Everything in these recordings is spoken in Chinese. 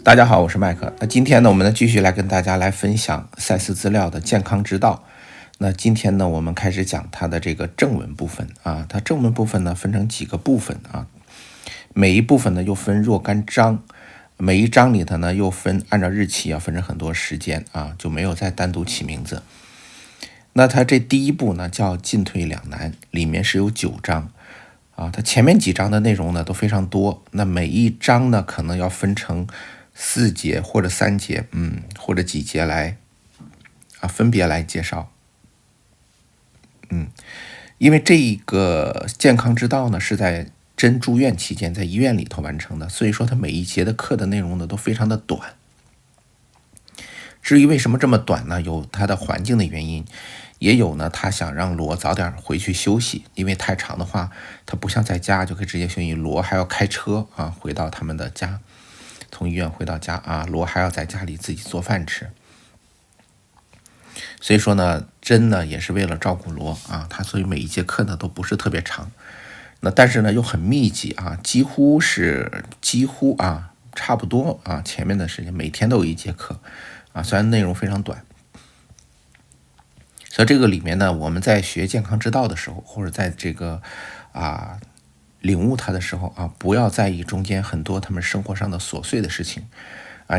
大家好，我是麦克。那今天呢，我们继续来跟大家来分享赛斯资料的健康之道。那今天呢，我们开始讲它的这个正文部分啊。它正文部分呢分成几个部分啊，每一部分呢又分若干章，每一章里头呢又分按照日期分成很多时间啊，就没有再单独起名字。那它这第一部呢叫进退两难，里面是有9章啊。它前面几章的内容呢都非常多，那每一章呢可能要分成4节或者3节，或者几节来分别来介绍。因为这一个健康之道呢是在真住院期间在医院里头完成的，所以说它每一节的课的内容呢都非常的短。至于为什么这么短呢，有它的环境的原因，也有呢他想让罗早点回去休息，因为太长的话他不像在家就可以直接休息，罗还要开车回到他们的家，从医院回到家罗还要在家里自己做饭吃。所以说呢，真呢也是为了照顾罗他所以每一节课呢都不是特别长，那但是呢又很密集几乎差不多前面的时间每天都有一节课虽然内容非常短。所以这个里面呢，我们在学健康之道的时候，或者在这个领悟它的时候不要在意中间很多他们生活上的琐碎的事情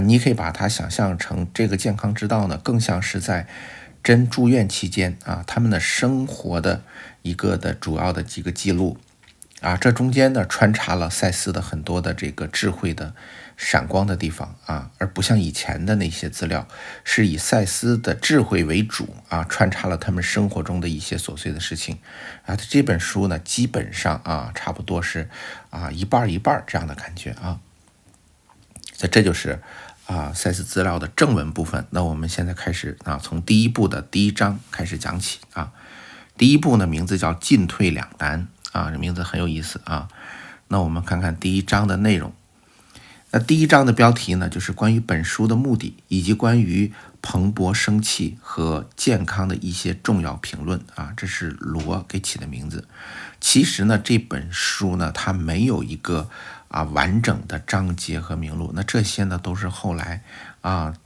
你可以把它想象成这个健康之道呢，更像是在真住院期间他们的生活的一个的主要的几个记录这中间呢穿插了赛斯的很多的这个智慧的闪光的地方而不像以前的那些资料是以赛斯的智慧为主穿插了他们生活中的一些琐碎的事情这本书呢基本上差不多是一半一半这样的感觉所以这就是赛斯资料的正文部分。那我们现在开始从第一部的第1章开始讲起第一部呢名字叫进退两难这名字很有意思那我们看看第1章的内容。那第1章的标题呢就是关于本书的目的，以及关于蓬勃生气和健康的一些重要评论这是罗给起的名字。其实呢这本书呢它没有一个完整的章节和名录，那这些呢都是后来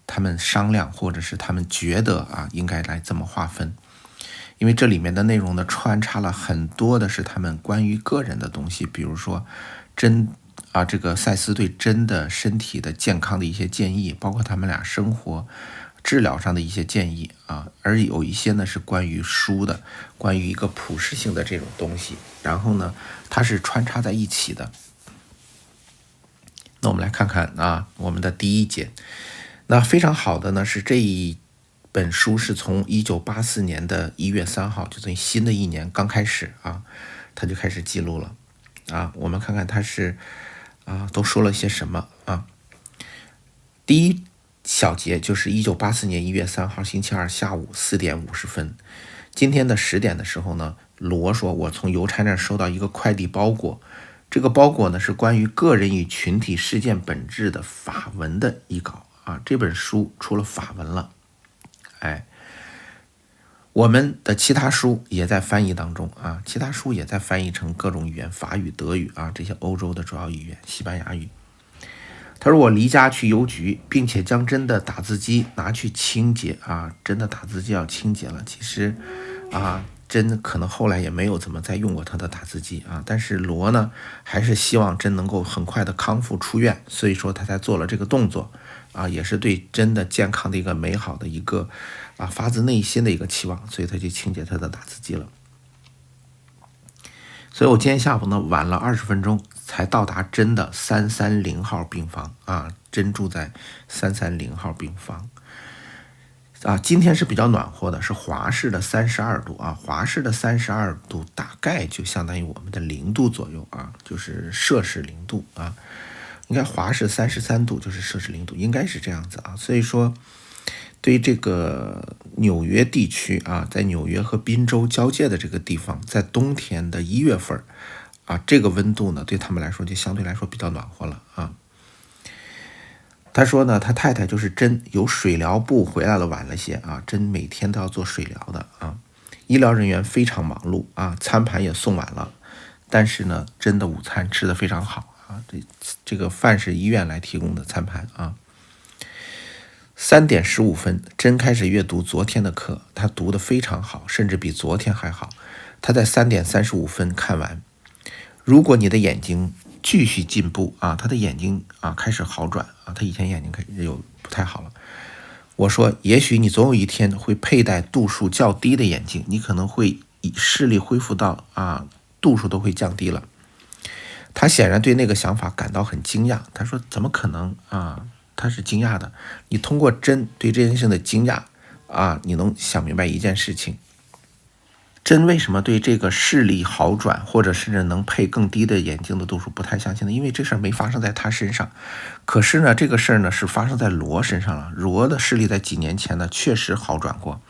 他们商量或者是他们觉得应该来这么划分。因为这里面的内容呢穿插了很多的是他们关于个人的东西，比如说这个赛斯对真的身体的健康的一些建议，包括他们俩生活治疗上的一些建议而有一些呢是关于书的，关于一个普适性的这种东西，然后呢它是穿插在一起的。那我们来看看我们的第1节。那非常好的呢是这一本书是从1984年的1月3号，就等于新的一年刚开始他就开始记录了我们看看他是都说了些什么第一小节就是1984年1月3号星期二下午4点50分。今天的10点的时候呢，罗说我从邮差那儿收到一个快递包裹，这个包裹呢是关于个人与群体事件本质的法文的译稿这本书出了法文了。我们的其他书也在翻译当中其他书也在翻译成各种语言，法语、德语这些欧洲的主要语言，西班牙语。他说我离家去邮局，并且将真的打字机拿去清洁真的打字机要清洁了。其实真可能后来也没有怎么再用过他的打字机但是罗呢还是希望真能够很快的康复出院，所以说他才做了这个动作也是对真的健康的一个美好的一个发自内心的一个期望，所以他就清洁他的打字机了。所以我今天下午呢晚了20分钟才到达真的330号病房真住在330号病房今天是比较暖和的，是华氏的32度华氏的32度大概就相当于我们的0度左右就是摄氏0度应该华氏33度就是摄氏0度，应该是这样子所以说对于这个纽约地区在纽约和宾州交界的这个地方，在冬天的1月份这个温度呢对他们来说就相对来说比较暖和了他说呢他太太就是真有水疗部回来了晚了些真每天都要做水疗的医疗人员非常忙碌餐盘也送晚了，但是呢真的午餐吃得非常好这个饭是医院来提供的餐盘3点15分，真开始阅读昨天的课，他读得非常好，甚至比昨天还好。他在3点35分看完。如果你的眼睛继续进步啊，他的眼睛开始好转啊，他以前眼睛开始有不太好了。我说，也许你总有一天会佩戴度数较低的眼镜，你可能会视力恢复到度数都会降低了。他显然对那个想法感到很惊讶。他说：“怎么可能啊？”他是惊讶的。你通过针对这件事情的惊讶你能想明白一件事情：针为什么对这个视力好转，或者甚至能配更低的眼镜的度数不太相信呢？因为这事儿没发生在他身上。可是呢，这个事儿呢是发生在罗身上了。罗的视力在几年前呢确实好转过，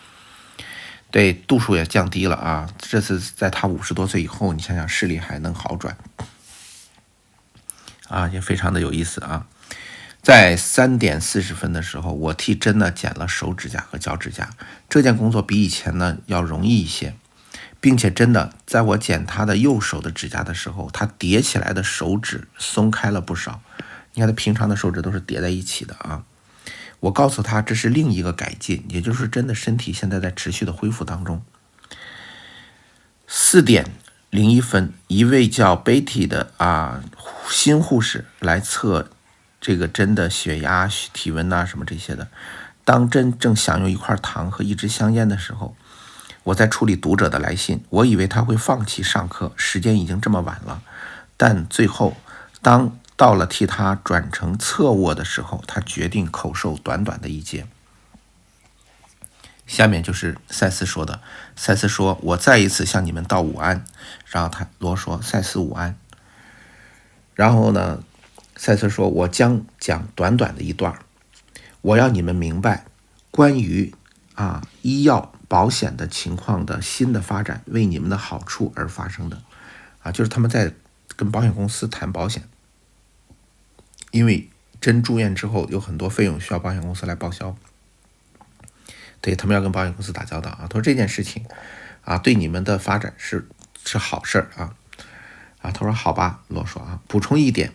对，度数也降低了这次在他50多岁以后，你想想视力还能好转也非常的有意思在3点40分的时候，我替针呢剪了手指甲和脚指甲。这件工作比以前呢要容易一些，并且真的在我剪他的右手的指甲的时候，他叠起来的手指松开了不少。你看他平常的手指都是叠在一起的我告诉他这是另一个改进，也就是真的身体现在在持续的恢复当中。4点01分，一位叫 Betty 的新护士来测这个针的血压、体温什么这些的。当针正享用一块糖和一支香烟的时候，我在处理读者的来信。我以为他会放弃上课，时间已经这么晚了。但最后，当到了替他转成侧卧的时候，他决定口授短短的一节。下面就是赛斯说的。赛斯说：“我再一次向你们道午安。”然后罗说：“赛斯午安。”然后呢，赛斯说：“我将讲短短的一段，我要你们明白关于医药保险的情况的新的发展，为你们的好处而发生的就是他们在跟保险公司谈保险，因为真住院之后有很多费用需要保险公司来报销，对，他们要跟保险公司打交道他说这件事情对你们的发展是好事他说好吧。罗说补充一点，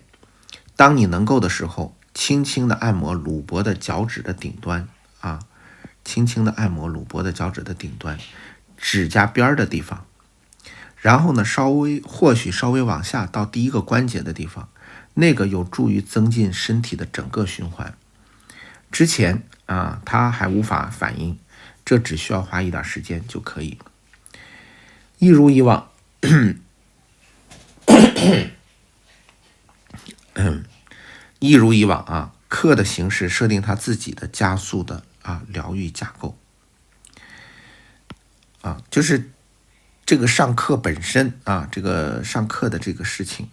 当你能够的时候，轻轻的按摩鲁伯的脚趾的顶端轻轻的按摩鲁伯的脚趾的顶端，指甲边的地方，然后呢或许稍微往下到第一个关节的地方，那个有助于增进身体的整个循环。之前他还无法反应，这只需要花一点时间就可以。一如以往课的形式设定他自己的加速的疗愈架构就是这个上课本身这个上课的这个事情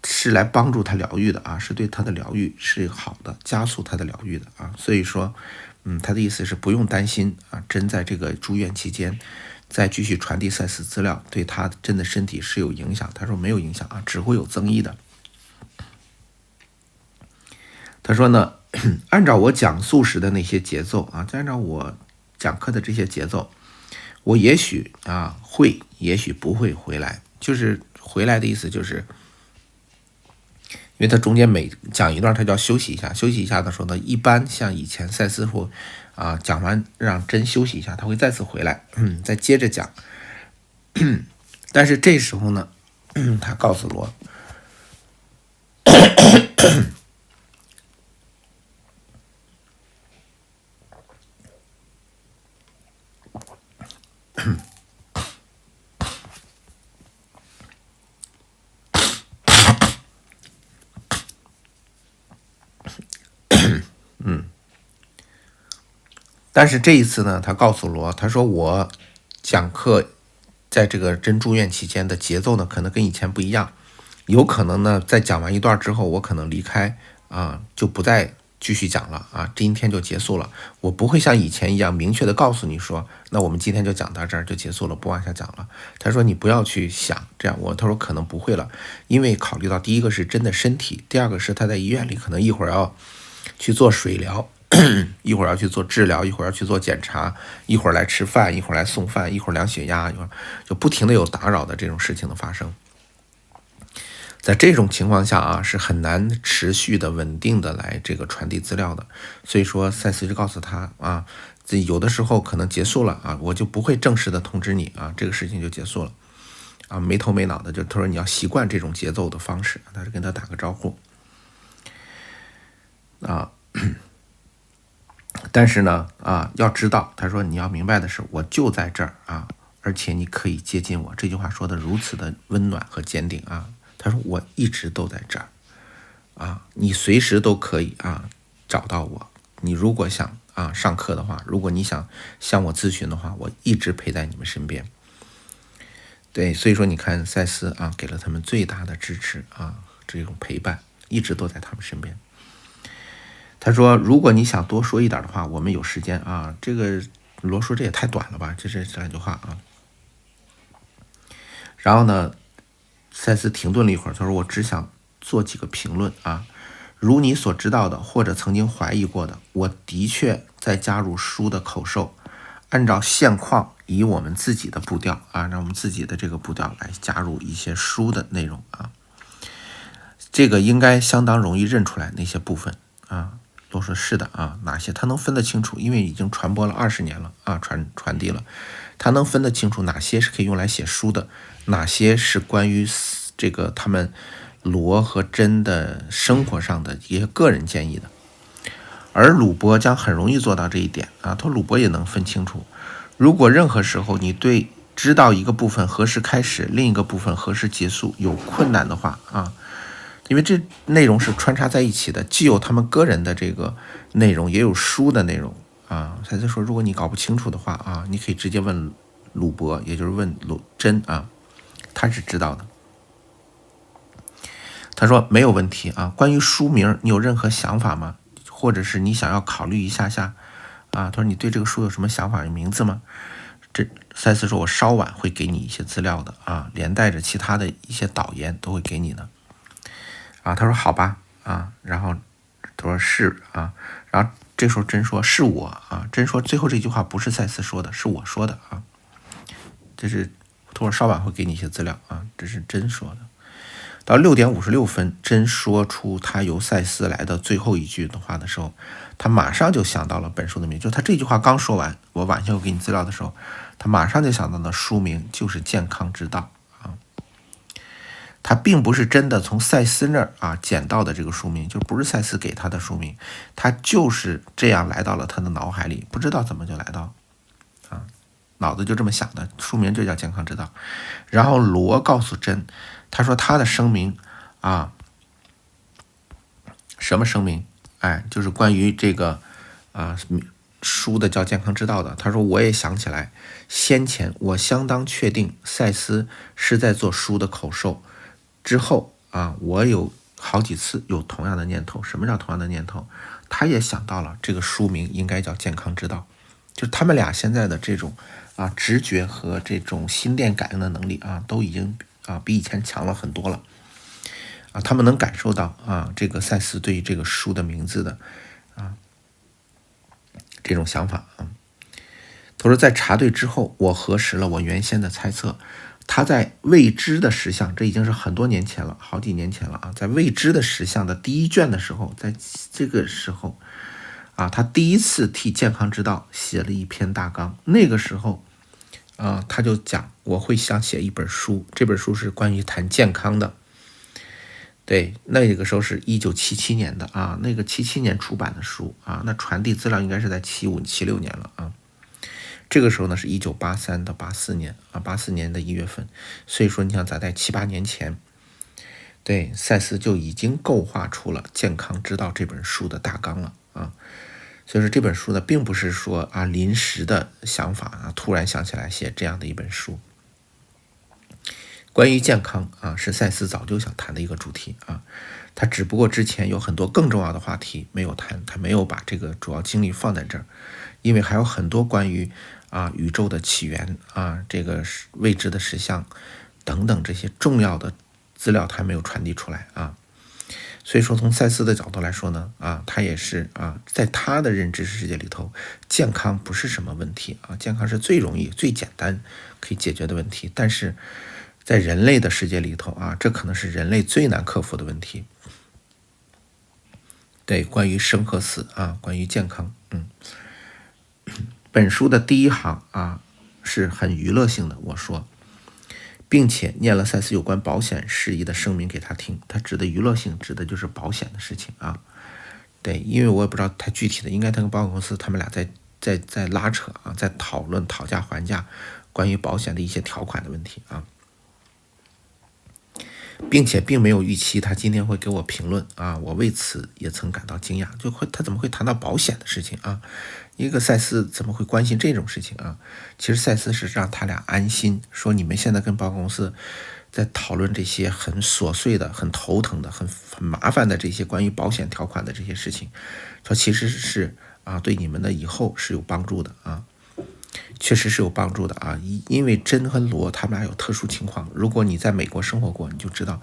是来帮助他疗愈的是对他的疗愈是好的，加速他的疗愈的所以说他的意思是不用担心真在这个住院期间再继续传递赛斯资料对他真的身体是有影响。他说没有影响只会有增益的。他说呢，按照我讲述时的那些节奏就按照我讲课的这些节奏，我也许会，也许不会回来。就是回来的意思就是因为他中间每讲一段他就要休息一下，休息一下的时候呢，一般像以前赛斯会讲完让真休息一下，他会再次回来再接着讲但是这时候呢他告诉罗但是这一次呢，他告诉罗，他说我讲课在这个真住院期间的节奏呢，可能跟以前不一样，有可能呢，在讲完一段之后，我可能离开就不再继续讲了今天就结束了。我不会像以前一样明确的告诉你说，那我们今天就讲到这儿就结束了，不往下讲了。他说你不要去想这样，他说可能不会了，因为考虑到第一个是真的身体，第二个是他在医院里可能一会儿要去做水疗一会儿要去做治疗，一会儿要去做检查，一会儿来吃饭，一会儿来送饭，一会儿量血压，一会儿就不停的有打扰的这种事情的发生。在这种情况下啊，是很难持续的、稳定的来这个传递资料的。所以说，赛斯就告诉他啊，这有的时候可能结束了啊，我就不会正式的通知你啊，这个事情就结束了啊，没头没脑的，就他说你要习惯这种节奏的方式，他是跟他打个招呼啊。但是呢啊，要知道，他说你要明白的是，我就在这儿啊，而且你可以接近我。这句话说的如此的温暖和坚定啊。他说我一直都在这儿啊，你随时都可以啊找到我。你如果想啊上课的话，如果你想向我咨询的话，我一直陪在你们身边。对，所以说你看赛斯啊，给了他们最大的支持啊，这种陪伴，一直都在他们身边。他说，如果你想多说一点的话，我们有时间啊。这个罗说这也太短了吧，这两句话啊。然后呢，赛斯停顿了一会儿，他说：“我只想做几个评论啊。如你所知道的，或者曾经怀疑过的，我的确在加入书的口授，按照现况，以我们自己的步调啊，让我们自己的这个步调来加入一些书的内容啊。这个应该相当容易认出来那些部分啊。”都说是的啊，哪些他能分得清楚？因为已经传播了20年了啊，传递了，他能分得清楚哪些是可以用来写书的，哪些是关于这个他们罗和真的生活上的一些个人建议的。而鲁伯将很容易做到这一点啊，他鲁伯也能分清楚。如果任何时候你对知道一个部分何时开始，另一个部分何时结束有困难的话啊。因为这内容是穿插在一起的，既有他们个人的这个内容，也有书的内容啊。赛斯说，如果你搞不清楚的话啊，你可以直接问鲁伯，也就是问鲁真啊，他是知道的。他说没有问题啊。关于书名，你有任何想法吗？或者是你想要考虑一下啊？他说你对这个书有什么想法？有名字吗？这赛斯说，我稍晚会给你一些资料的啊，连带着其他的一些导言都会给你的。啊，他说好吧啊，然后他说是啊，然后这时候真说是我啊，真说最后这句话不是赛斯说的，是我说的啊，这是他说稍晚会给你一些资料啊，这是真说的。到6点56分，真说出他由赛斯来的最后一句的话的时候，他马上就想到了本书的名，就他这句话刚说完，我晚上我给你资料的时候，他马上就想到了书名就是《健康之道》。他并不是真的从赛斯那儿啊捡到的这个书名，就不是赛斯给他的书名，他就是这样来到了他的脑海里，不知道怎么就来到啊，脑子就这么想的，书名就叫《健康之道》。然后罗告诉真，他说他的声明啊，什么声明？哎，就是关于这个啊书的叫《健康之道》的。他说我也想起来，先前我相当确定赛斯是在做书的口授。之后啊，我有好几次有同样的念头。什么叫同样的念头？他也想到了这个书名应该叫《健康之道》，就是他们俩现在的这种啊直觉和这种心电感应的能力啊，都已经啊比以前强了很多了啊。他们能感受到啊这个赛斯对于这个书的名字的啊这种想法啊。他说在查对之后，我核实了我原先的猜测。他在未知的实相，这已经是很多年前了，好几年前了啊！在未知的实相的第1卷的时候，在这个时候啊，他第一次替健康之道写了一篇大纲。那个时候啊，他就讲我会想写一本书，这本书是关于谈健康的。对，那个时候是1977年的啊，那个77年出版的书啊，那传递资料应该是在75、76年了啊。这个时候呢是1983到84年啊，84年的1月份，所以说你想在7、8年前，对，赛斯就已经构画出了《健康之道》这本书的大纲了啊。所以说这本书呢，并不是说啊临时的想法啊，突然想起来写这样的一本书。关于健康啊，是赛斯早就想谈的一个主题啊，他只不过之前有很多更重要的话题没有谈，他没有把这个主要精力放在这儿，因为还有很多关于啊宇宙的起源啊，这个未知的实相等等这些重要的资料他没有传递出来啊。所以说从赛斯的角度来说呢啊，他也是啊，在他的认知世界里头，健康不是什么问题啊，健康是最容易最简单可以解决的问题。但是在人类的世界里头啊，这可能是人类最难克服的问题。对，关于生和死啊，关于健康，本书的第一行啊是很娱乐性的，我说，并且念了赛斯有关保险事宜的声明给他听。他指的娱乐性指的就是保险的事情啊。对，因为我也不知道太具体的，应该他跟保险公司他们俩在拉扯啊，在讨论讨价还价，关于保险的一些条款的问题啊。并且并没有预期他今天会给我评论啊，我为此也曾感到惊讶，他怎么会谈到保险的事情啊？一个赛斯怎么会关心这种事情啊？其实赛斯是让他俩安心，说你们现在跟保险公司在讨论这些很琐碎的、很头疼的、很麻烦的这些关于保险条款的这些事情，说其实是啊，对你们的以后是有帮助的啊。确实是有帮助的啊，因为珍和罗他们俩有特殊情况，如果你在美国生活过，你就知道，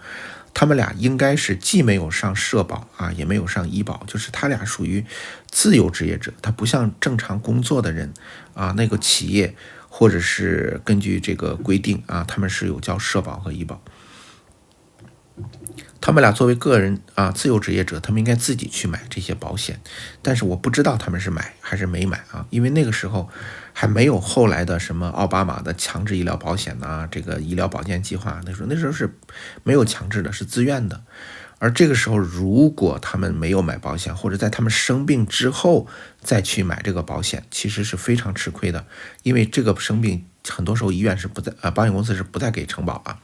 他们俩应该是既没有上社保啊，也没有上医保，就是他俩属于自由职业者，他不像正常工作的人啊，那个企业或者是根据这个规定啊，他们是有交社保和医保。他们俩作为个人啊，自由职业者，他们应该自己去买这些保险，但是我不知道他们是买还是没买啊，因为那个时候还没有后来的什么奥巴马的强制医疗保险呐，这个医疗保健计划，那时候是没有强制的，是自愿的。而这个时候，如果他们没有买保险，或者在他们生病之后再去买这个保险，其实是非常吃亏的，因为这个生病很多时候医院是不在保险公司是不再给承保啊。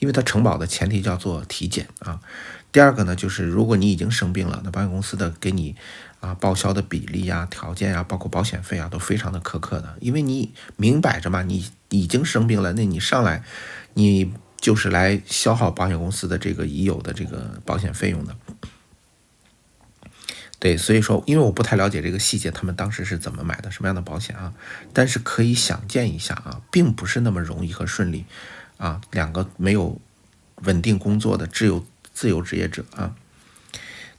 因为它承保的前提叫做体检啊。第二个呢，就是如果你已经生病了，那保险公司的给你啊报销的比例啊、条件啊，包括保险费啊，都非常的苛刻的。因为你明摆着嘛，你已经生病了，那你上来你就是来消耗保险公司的这个已有的这个保险费用的。对，所以说，因为我不太了解这个细节，他们当时是怎么买的，什么样的保险啊？但是可以想见一下啊，并不是那么容易和顺利。啊，两个没有稳定工作的自由职业者啊，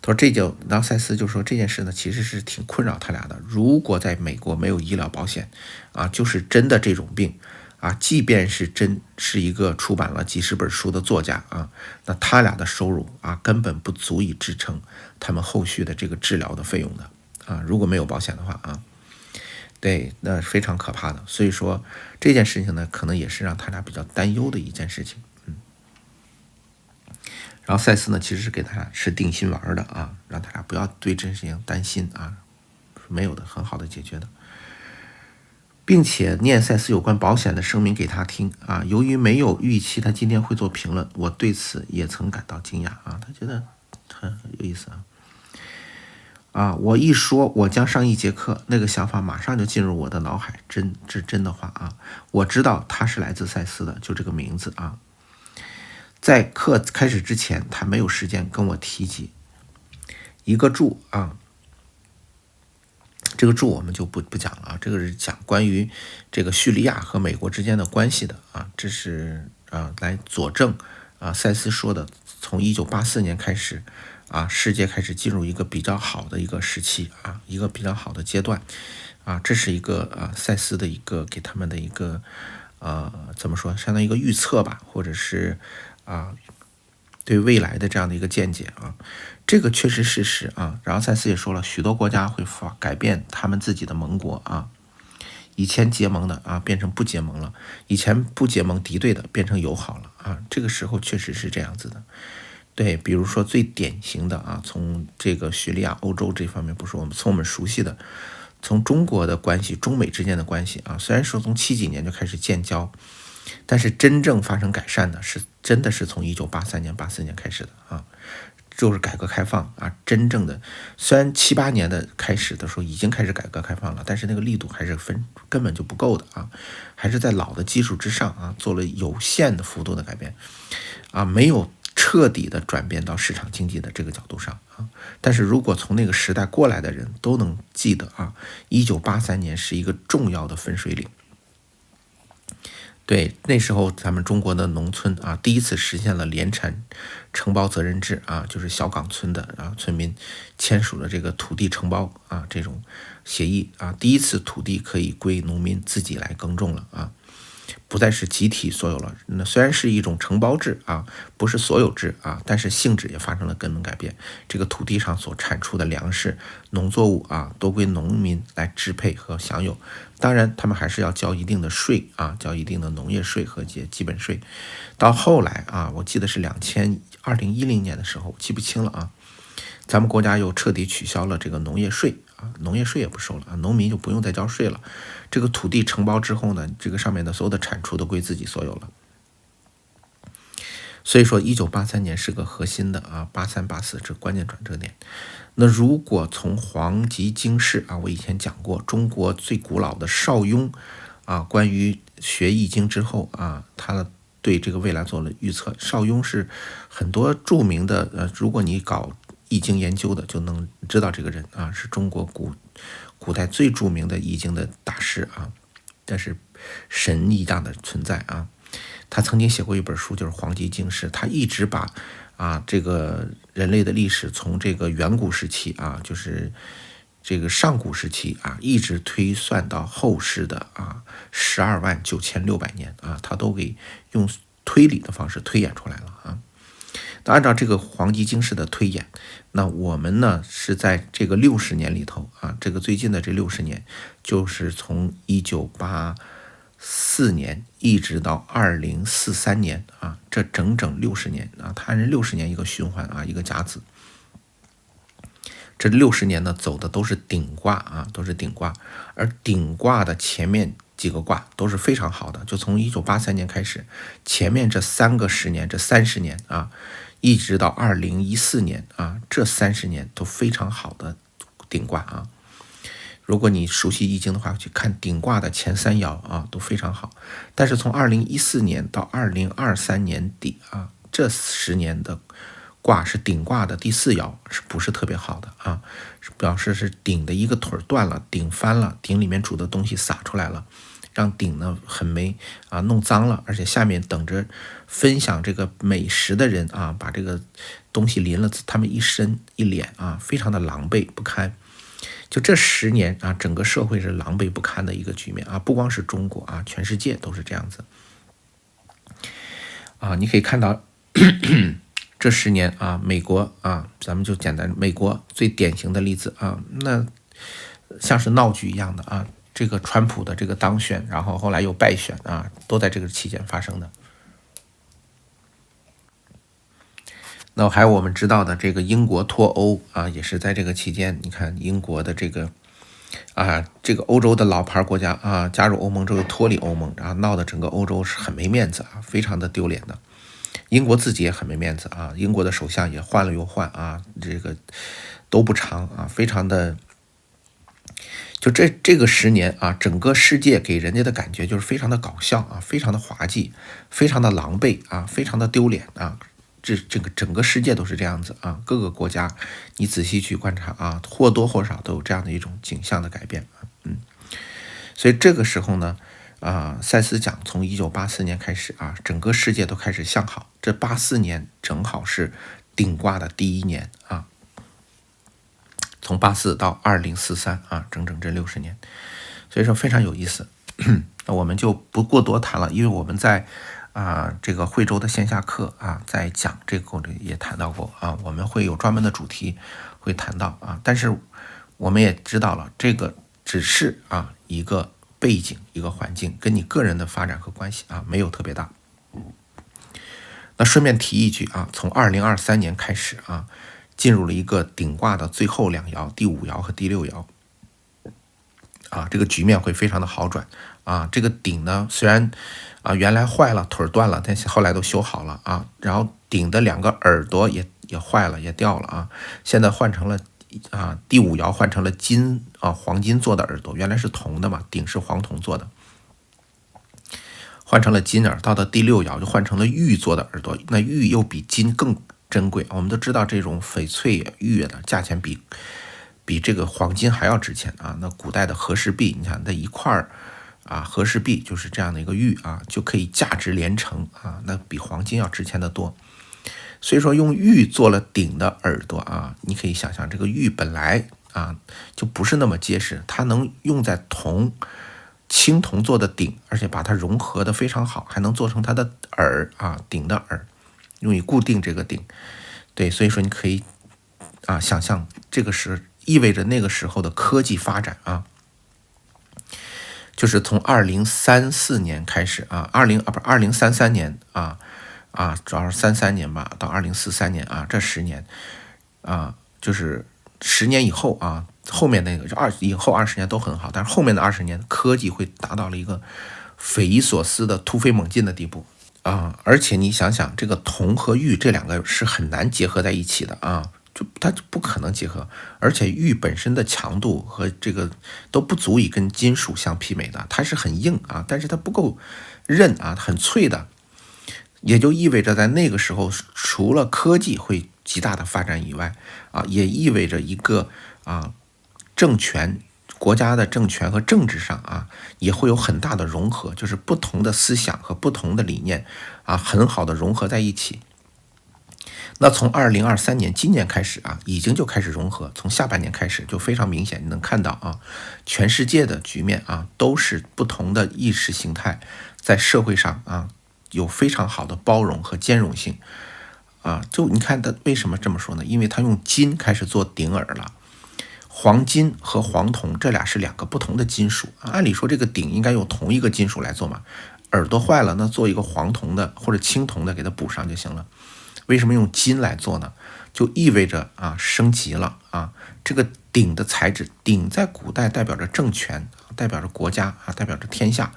他说然后赛斯就说这件事呢，其实是挺困扰他俩的。如果在美国没有医疗保险啊，就是真的这种病啊，即便是真是一个出版了几十本书的作家啊，那他俩的收入啊，根本不足以支撑他们后续的这个治疗的费用的啊。如果没有保险的话啊。对，那非常可怕的。所以说这件事情呢，可能也是让他俩比较担忧的一件事情。然后赛斯呢，其实是给他俩是定心丸的啊，让他俩不要对这件事情担心啊，没有的，很好的解决的，并且念赛斯有关保险的声明给他听啊。由于没有预期他今天会做评论，我对此也曾感到惊讶啊。他觉得很有意思啊。我一说我将上一节课，那个想法马上就进入我的脑海，真的话啊，我知道他是来自赛斯的，就这个名字啊。在课开始之前，他没有时间跟我提及一个注啊，这个注我们就不讲了啊，这个是讲关于这个叙利亚和美国之间的关系的啊，这是来佐证赛斯说的，从1984年开始。世界开始进入一个比较好的一个时期啊，一个比较好的阶段啊，这是一个赛斯的一个给他们的一个怎么说，相当于一个预测吧，或者是对未来的这样的一个见解啊，这个确实事实啊。然后赛斯也说了，许多国家会改变他们自己的盟国啊，以前结盟的变成不结盟了，以前不结盟敌对的变成友好了啊，这个时候确实是这样子的。对，比如说最典型的从这个叙利亚、欧洲这方面，不是从我们熟悉的，从中国的关系、中美之间的关系虽然说从70几年就开始建交，但是真正发生改善的真的是从1983年、84年开始的就是改革开放真正的，虽然7、8年的开始的时候已经开始改革开放了，但是那个力度还是根本就不够的还是在老的基础之上做了有限的幅度的改变没有彻底的转变到市场经济的这个角度上但是如果从那个时代过来的人都能记得1983年是一个重要的分水岭。对，那时候咱们中国的农村第一次实现了联产承包责任制就是小岗村的村民签署了这个土地承包这种协议第一次土地可以归农民自己来耕种了不再是集体所有了。那虽然是一种承包制啊，不是所有制啊，但是性质也发生了根本改变。这个土地上所产出的粮食、农作物啊，都归农民来支配和享有。当然，他们还是要交一定的税啊，交一定的农业税和基本税。到后来啊，我记得是2010年的时候，我记不清了啊。咱们国家又彻底取消了这个农业税啊，农业税也不收了啊，农民就不用再交税了。这个土地承包之后呢，这个上面的所有的产出都归自己所有了。所以说1983年是个核心的啊，83、84这关键转折点。那如果从黄极经世啊，我以前讲过，中国最古老的邵雍啊，关于学易经之后啊，他对这个未来做了预测。邵雍是很多著名的如果你搞易经研究的，就能知道这个人啊，是中国古代最著名的易经的大师啊，但是神一样的存在啊。他曾经写过一本书，就是《黄极经世》，他一直把这个人类的历史从这个远古时期啊，就是这个上古时期啊，一直推算到后世的129600年啊，他都给用推理的方式推演出来了啊。那按照这个黄极经世的推演，那我们呢是在这个60年里头啊，这个最近的这60年，就是从1984年一直到2043年啊，这整整60年啊，它是60年一个循环啊，一个甲子。这60年呢走的都是顶卦啊，都是顶卦，而顶卦的前面几个卦都是非常好的，就从1983年开始，前面这3个10年，这30年啊，一直到2014年啊，这30年都非常好的顶卦啊。如果你熟悉易经的话，去看顶卦的前3爻啊，都非常好。但是从2014年到2023年底啊，这10年的卦是顶卦的第4爻，是不是特别好的啊？表示是顶的一个腿断了，顶翻了，顶里面煮的东西洒出来了，让顶呢很没弄脏了，而且下面等着分享这个美食的人啊，把这个东西淋了他们一身一脸啊，非常的狼狈不堪。就这10年啊，整个社会是狼狈不堪的一个局面啊，不光是中国啊，全世界都是这样子啊。你可以看到这10年啊，美国啊，咱们就简单，美国最典型的例子啊，那像是闹剧一样的啊，这个川普的这个当选，然后后来又败选啊，都在这个期间发生的。那还有我们知道的这个英国脱欧啊，也是在这个期间。你看英国的这个欧洲的老牌国家啊，加入欧盟之后脱离欧盟，然后闹得整个欧洲是很没面子啊，非常的丢脸的。英国自己也很没面子啊，英国的首相也换了又换啊，这个都不长啊，非常的。就这个10年啊，整个世界给人家的感觉就是非常的搞笑啊，非常的滑稽，非常的狼狈啊，非常的丢脸啊。这个整个世界都是这样子啊，各个国家你仔细去观察啊，或多或少都有这样的一种景象的改变。所以这个时候呢赛斯讲从1984年开始啊，整个世界都开始向好。这84年正好是顶卦的第1年啊，从84到2043啊，整整这60年，所以说非常有意思。那我们就不过多谈了，因为我们在这个惠州的线下课啊，在讲这个也谈到过啊，我们会有专门的主题会谈到啊，但是我们也知道了，这个只是一个背景，一个环境，跟你个人的发展和关系没有特别大。那顺便提一句啊，从2023年开始啊，进入了一个顶卦的最后2爻，第5爻和第6爻啊，这个局面会非常的好转啊。这个顶呢，虽然原来坏了，腿断了，但是后来都修好了啊。然后顶的2个耳朵也坏了，也掉了啊。现在换成了第5爻换成了黄金做的耳朵，原来是铜的嘛，顶是黄铜做的，换成了金耳。到第6爻就换成了玉做的耳朵，那玉又比金更珍贵。我们都知道这种翡翠玉的价钱比这个黄金还要值钱啊。那古代的和氏璧，你看那一块和氏璧就是这样的一个玉就可以价值连城那比黄金要值钱的多。所以说用玉做了顶的耳朵你可以想象这个玉本来就不是那么结实，它能用在铜青铜做的鼎，而且把它融合的非常好，还能做成它的耳啊，鼎的耳，用于固定这个鼎。对，所以说你可以想象这个是意味着那个时候的科技发展啊，就是从2034年开始啊，2033年主要是33年吧，到2043年啊，这10年就是10年以后啊，后面那个以后20年都很好，但是后面的20年科技会达到了一个匪夷所思的突飞猛进的地步而且你想想，这个铜和玉这两个是很难结合在一起的它就不可能结合，而且玉本身的强度和这个都不足以跟金属相媲美的，它是很硬但是它不够韧很脆的，也就意味着在那个时候，除了科技会极大的发展以外也意味着一个政权。国家的政权和政治上也会有很大的融合，就是不同的思想和不同的理念很好的融合在一起。那从2023年今年开始已经就开始融合，从下半年开始就非常明显，你能看到全世界的局面都是不同的意识形态在社会上有非常好的包容和兼容性就你看它为什么这么说呢？因为它用金开始做鼎耳了。黄金和黄铜这俩是两个不同的金属按理说这个鼎应该用同一个金属来做嘛，耳朵坏了那做一个黄铜的或者青铜的给它补上就行了。为什么用金来做呢？就意味着升级了这个鼎的材质，鼎在古代代表着政权，代表着国家代表着天下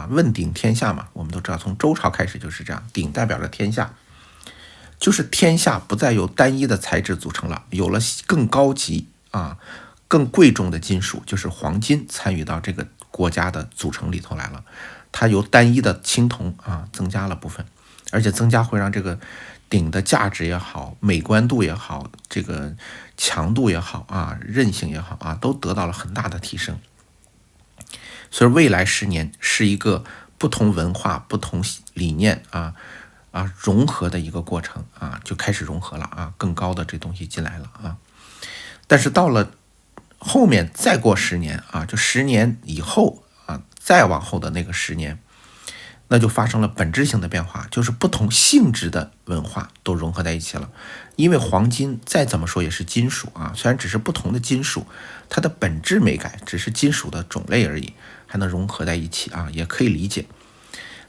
问鼎天下嘛，我们都知道从周朝开始就是这样，鼎代表着天下，就是天下不再由单一的材质组成了，有了更高级更贵重的金属，就是黄金参与到这个国家的组成里头来了。它由单一的青铜增加了部分，而且增加会让这个鼎的价值也好，美观度也好，这个强度也好韧性也好都得到了很大的提升。所以未来10年是一个不同文化、不同理念融合的一个过程就开始融合了更高的这东西进来了但是到了后面再过10年就10年以后再往后的那个10年，那就发生了本质性的变化，就是不同性质的文化都融合在一起了。因为黄金再怎么说也是金属虽然只是不同的金属，它的本质没改，只是金属的种类而已，还能融合在一起也可以理解。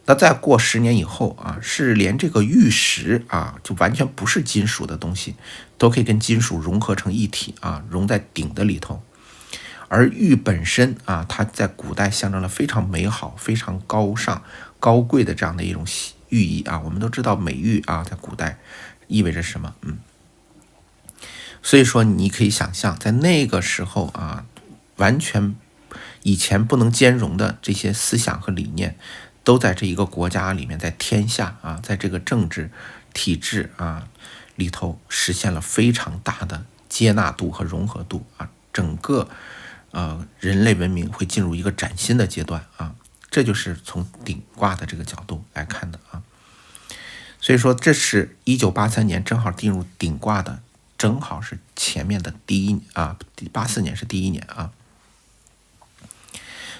那再过10年以后是连这个玉石就完全不是金属的东西，都可以跟金属融合成一体融在鼎的里头。而玉本身它在古代象征了非常美好、非常高尚、高贵的这样的一种寓意我们都知道美玉在古代意味着什么所以说你可以想象，在那个时候完全以前不能兼容的这些思想和理念，都在这一个国家里面，在天下在这个政治体制里头实现了非常大的接纳度和融合度整个人类文明会进入一个崭新的阶段这就是从鼎卦的这个角度来看的所以说这是1983年正好进入鼎卦的，正好是前面的84年是第一年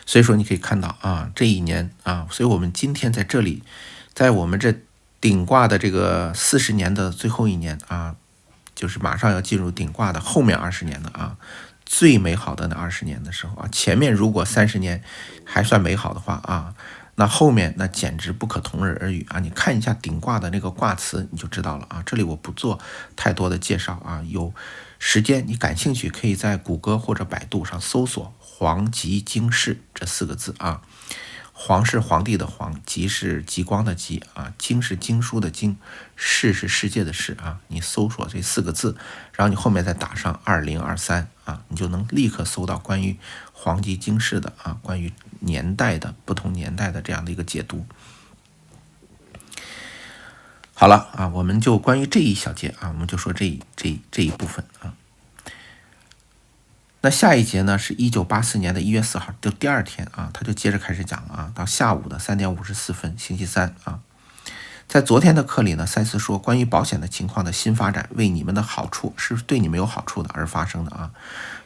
所以说你可以看到这一年所以我们今天在这里，在我们这鼎卦的这个40年的最后一年就是马上要进入鼎卦的后面20年的最美好的那20年的时候前面如果30年还算美好的话那后面那简直不可同日而语你看一下鼎卦的那个卦辞你就知道了这里我不做太多的介绍有时间你感兴趣可以在谷歌或者百度上搜索黄极经世这4个字黄是皇帝的黄，极是极光的极经是经书的经，世是世界的世你搜索这4个字，然后你后面再打上2023你就能立刻搜到关于黄极经世的关于年代的不同年代的这样的一个解读。好了我们就关于这一小节我们就说这一部分那下一节呢是1984年的1月4号，就第2天他就接着开始讲了到下午的3点54分，星期三在昨天的课里呢，赛斯说关于保险的情况的新发展为你们的好处，是对你们有好处的而发生的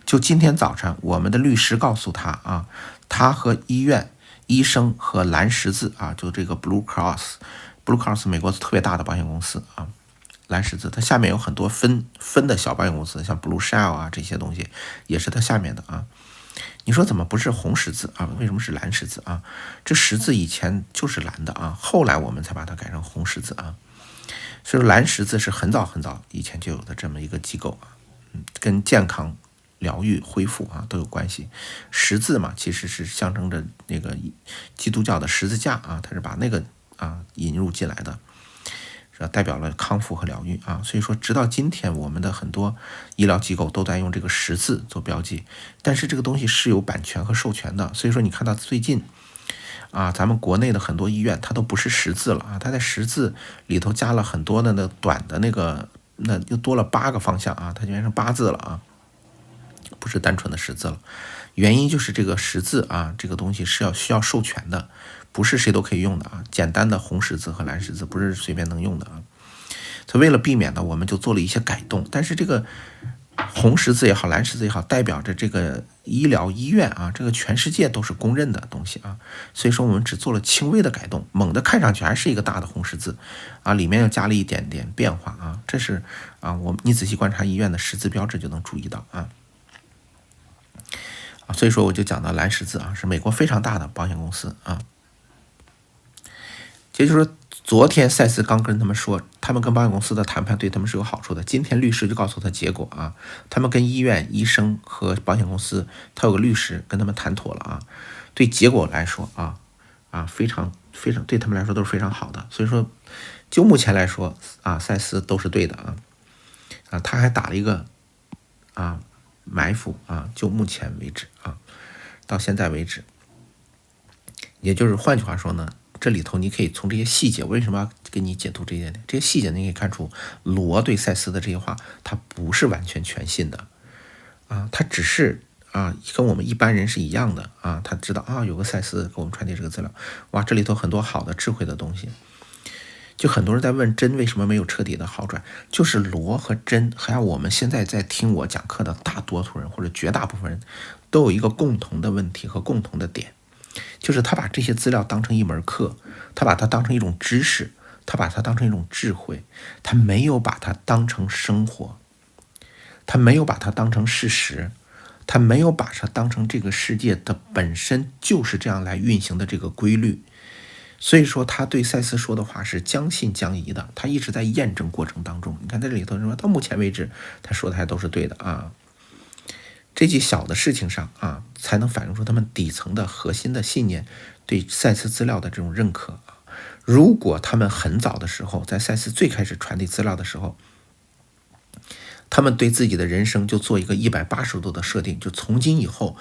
就今天早晨我们的律师告诉他他和医院医生和蓝十字啊，就这个 Blue Cross，美国特别大的保险公司啊，蓝十字它下面有很多分的小保险公司，像 Blue Shell 啊这些东西也是它下面的啊。你说怎么不是红十字啊？为什么是蓝十字啊？这十字以前就是蓝的啊，后来我们才把它改成红十字啊。所以说蓝十字是很早很早以前就有的这么一个机构啊，跟健康、疗愈、恢复啊都有关系。十字嘛，其实是象征着那个基督教的十字架啊，它是把那个引入进来的。代表了康复和疗愈啊，所以说直到今天我们的很多医疗机构都在用这个十字做标记，但是这个东西是有版权和授权的，所以说你看到最近咱们国内的很多医院它都不是十字了啊，它在十字里头加了很多的那短的那又多了8个方向啊，它就变成8字了啊，不是单纯的十字了。原因就是这个十字啊，这个东西是需要授权的，不是谁都可以用的啊。简单的红十字和蓝十字不是随便能用的啊。所以为了避免呢，我们就做了一些改动。但是这个红十字也好，蓝十字也好，代表着这个医疗医院啊，这个全世界都是公认的东西啊。所以说我们只做了轻微的改动，猛的看上去还是一个大的红十字啊，里面又加了一点点变化啊。这是你仔细观察医院的十字标志就能注意到啊。所以说我就讲到蓝十字啊，是美国非常大的保险公司啊。也就是说，昨天赛斯刚跟他们说，他们跟保险公司的谈判对他们是有好处的。今天律师就告诉他结果啊，他们跟医院、医生和保险公司，他有个律师跟他们谈妥了啊。对结果来说非常非常对他们来说都是非常好的。所以说，就目前来说赛斯都是对的他还打了一个埋伏就目前为止到现在为止，也就是换句话说呢，这里头你可以从这些细节，为什么要给你解读这一点？这些细节你可以看出，罗对赛斯的这些话，他不是完全全信的他只是跟我们一般人是一样的他知道有个赛斯给我们传递这个资料，哇，这里头很多好的智慧的东西。就很多人在问真为什么没有彻底的好转，就是罗和真还有我们现在在听我讲课的大多数人或者绝大部分人都有一个共同的问题和共同的点，就是他把这些资料当成一门课，他把它当成一种知识，他把它当成一种智慧，他没有把它当成生活，他没有把它当成事实，他没有把它当成这个世界的本身就是这样来运行的这个规律。所以说他对赛斯说的话是将信将疑的，他一直在验证过程当中。你看在这里头说到目前为止他说的还都是对的这些小的事情上才能反映出他们底层的核心的信念对赛斯资料的这种认可如果他们很早的时候，在赛斯最开始传递资料的时候，他们对自己的人生就做一个180度的设定，就从今以后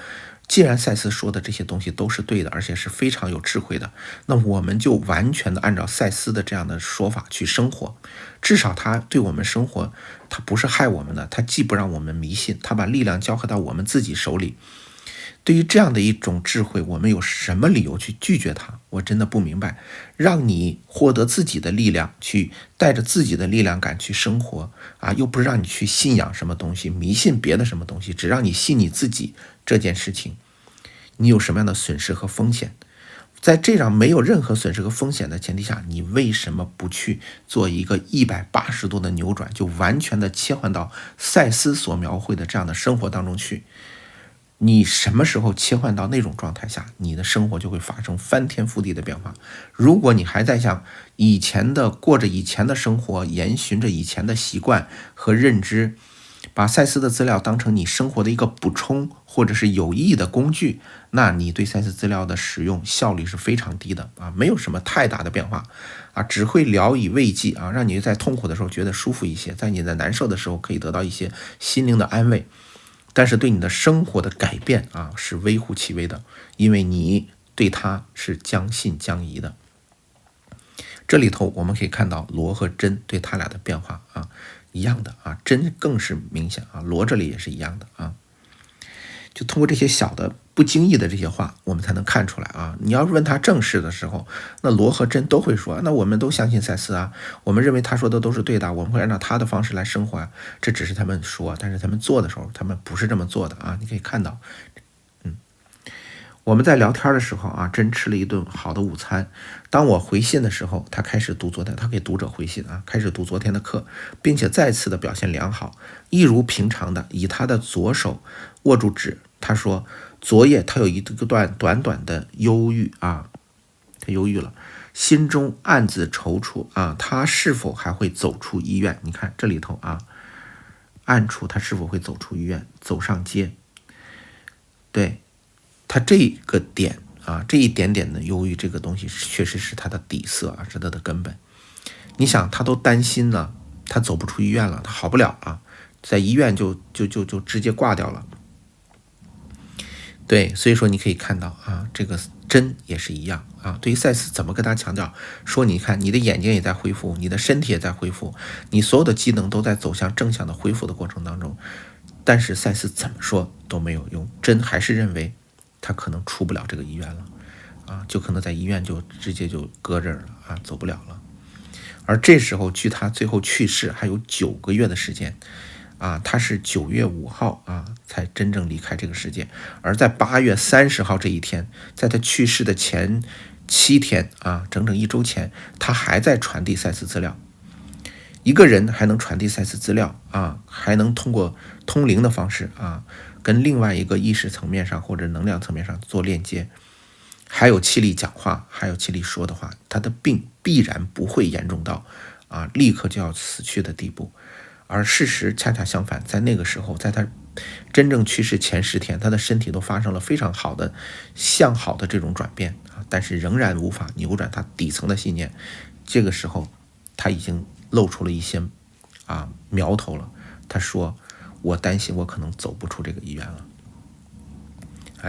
既然赛斯说的这些东西都是对的，而且是非常有智慧的，那我们就完全的按照赛斯的这样的说法去生活，至少他对我们生活他不是害我们的，他既不让我们迷信，他把力量交合到我们自己手里。对于这样的一种智慧，我们有什么理由去拒绝它？我真的不明白。让你获得自己的力量，去带着自己的力量感去生活又不是让你去信仰什么东西，迷信别的什么东西，只让你信你自己这件事情，你有什么样的损失和风险？在这样没有任何损失和风险的前提下，你为什么不去做一个180度的扭转，就完全的切换到赛斯所描绘的这样的生活当中去？你什么时候切换到那种状态下，你的生活就会发生翻天覆地的变化。如果你还在像以前的过着以前的生活，沿循着以前的习惯和认知，把赛斯的资料当成你生活的一个补充或者是有益的工具，那你对赛斯资料的使用效率是非常低的没有什么太大的变化只会聊以慰藉让你在痛苦的时候觉得舒服一些，在你在难受的时候可以得到一些心灵的安慰。但是对你的生活的改变是微乎其微的，因为你对它是将信将疑的。这里头我们可以看到罗和真对他俩的变化一样的真更是明显罗这里也是一样的就通过这些小的不经意的这些话，我们才能看出来你要是问他正事的时候，那罗和真都会说，那我们都相信赛斯我们认为他说的都是对的，我们会按照他的方式来生活这只是他们说，但是他们做的时候他们不是这么做的你可以看到我们在聊天的时候啊，真吃了一顿好的午餐。当我回信的时候，他开始读昨天，他给读者回信啊，开始读昨天的课，并且再次的表现良好，一如平常的以他的左手握住纸。他说，昨夜他有一段短短的忧郁啊，他忧郁了，心中暗自踌躇啊，他是否还会走出医院？你看这里头啊，暗处他是否会走出医院，走上街？对。他这个点啊，这一点点的忧郁，这个东西确实是他的底色啊，是他的根本。你想，他都担心了，他走不出医院了，他好不了啊，在医院就直接挂掉了。对，所以说你可以看到啊，这个真也是一样啊。对于赛斯怎么跟他强调说，你看你的眼睛也在恢复，你的身体也在恢复，你所有的机能都在走向正向的恢复的过程当中，但是赛斯怎么说都没有用，真还是认为他可能出不了这个医院了啊，就可能在医院就直接就搁这儿了啊，走不了了。而这时候距他最后去世还有9个月的时间啊，他是9月5号啊才真正离开这个世界，而在8月30号这一天，在他去世的前7天啊，整整1周前，他还在传递赛斯资料。一个人还能传递赛斯资料啊，还能通过通灵的方式啊，跟另外一个意识层面上或者能量层面上做链接，还有气力讲话，还有气力说的话，他的病必然不会严重到啊立刻就要死去的地步。而事实恰恰相反，在那个时候，在他真正去世前10天，他的身体都发生了非常好的向好的这种转变啊，但是仍然无法扭转他底层的信念。这个时候他已经露出了一些苗头了。他说，我担心我可能走不出这个医院了。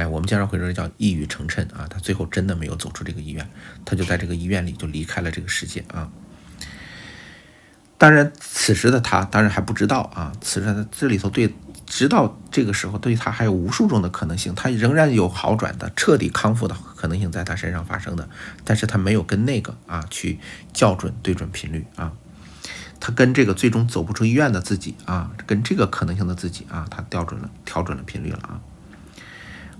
我们经常会说叫一语成谶啊，他最后真的没有走出这个医院，他就在这个医院里就离开了这个世界啊。当然此时的他当然还不知道啊，此时的这里头直到这个时候对他还有无数种的可能性，他仍然有好转的彻底康复的可能性在他身上发生的，但是他没有跟那个去校准对准频率啊，他跟这个最终走不出医院的自己啊，跟这个可能性的自己啊，他调准了频率了啊。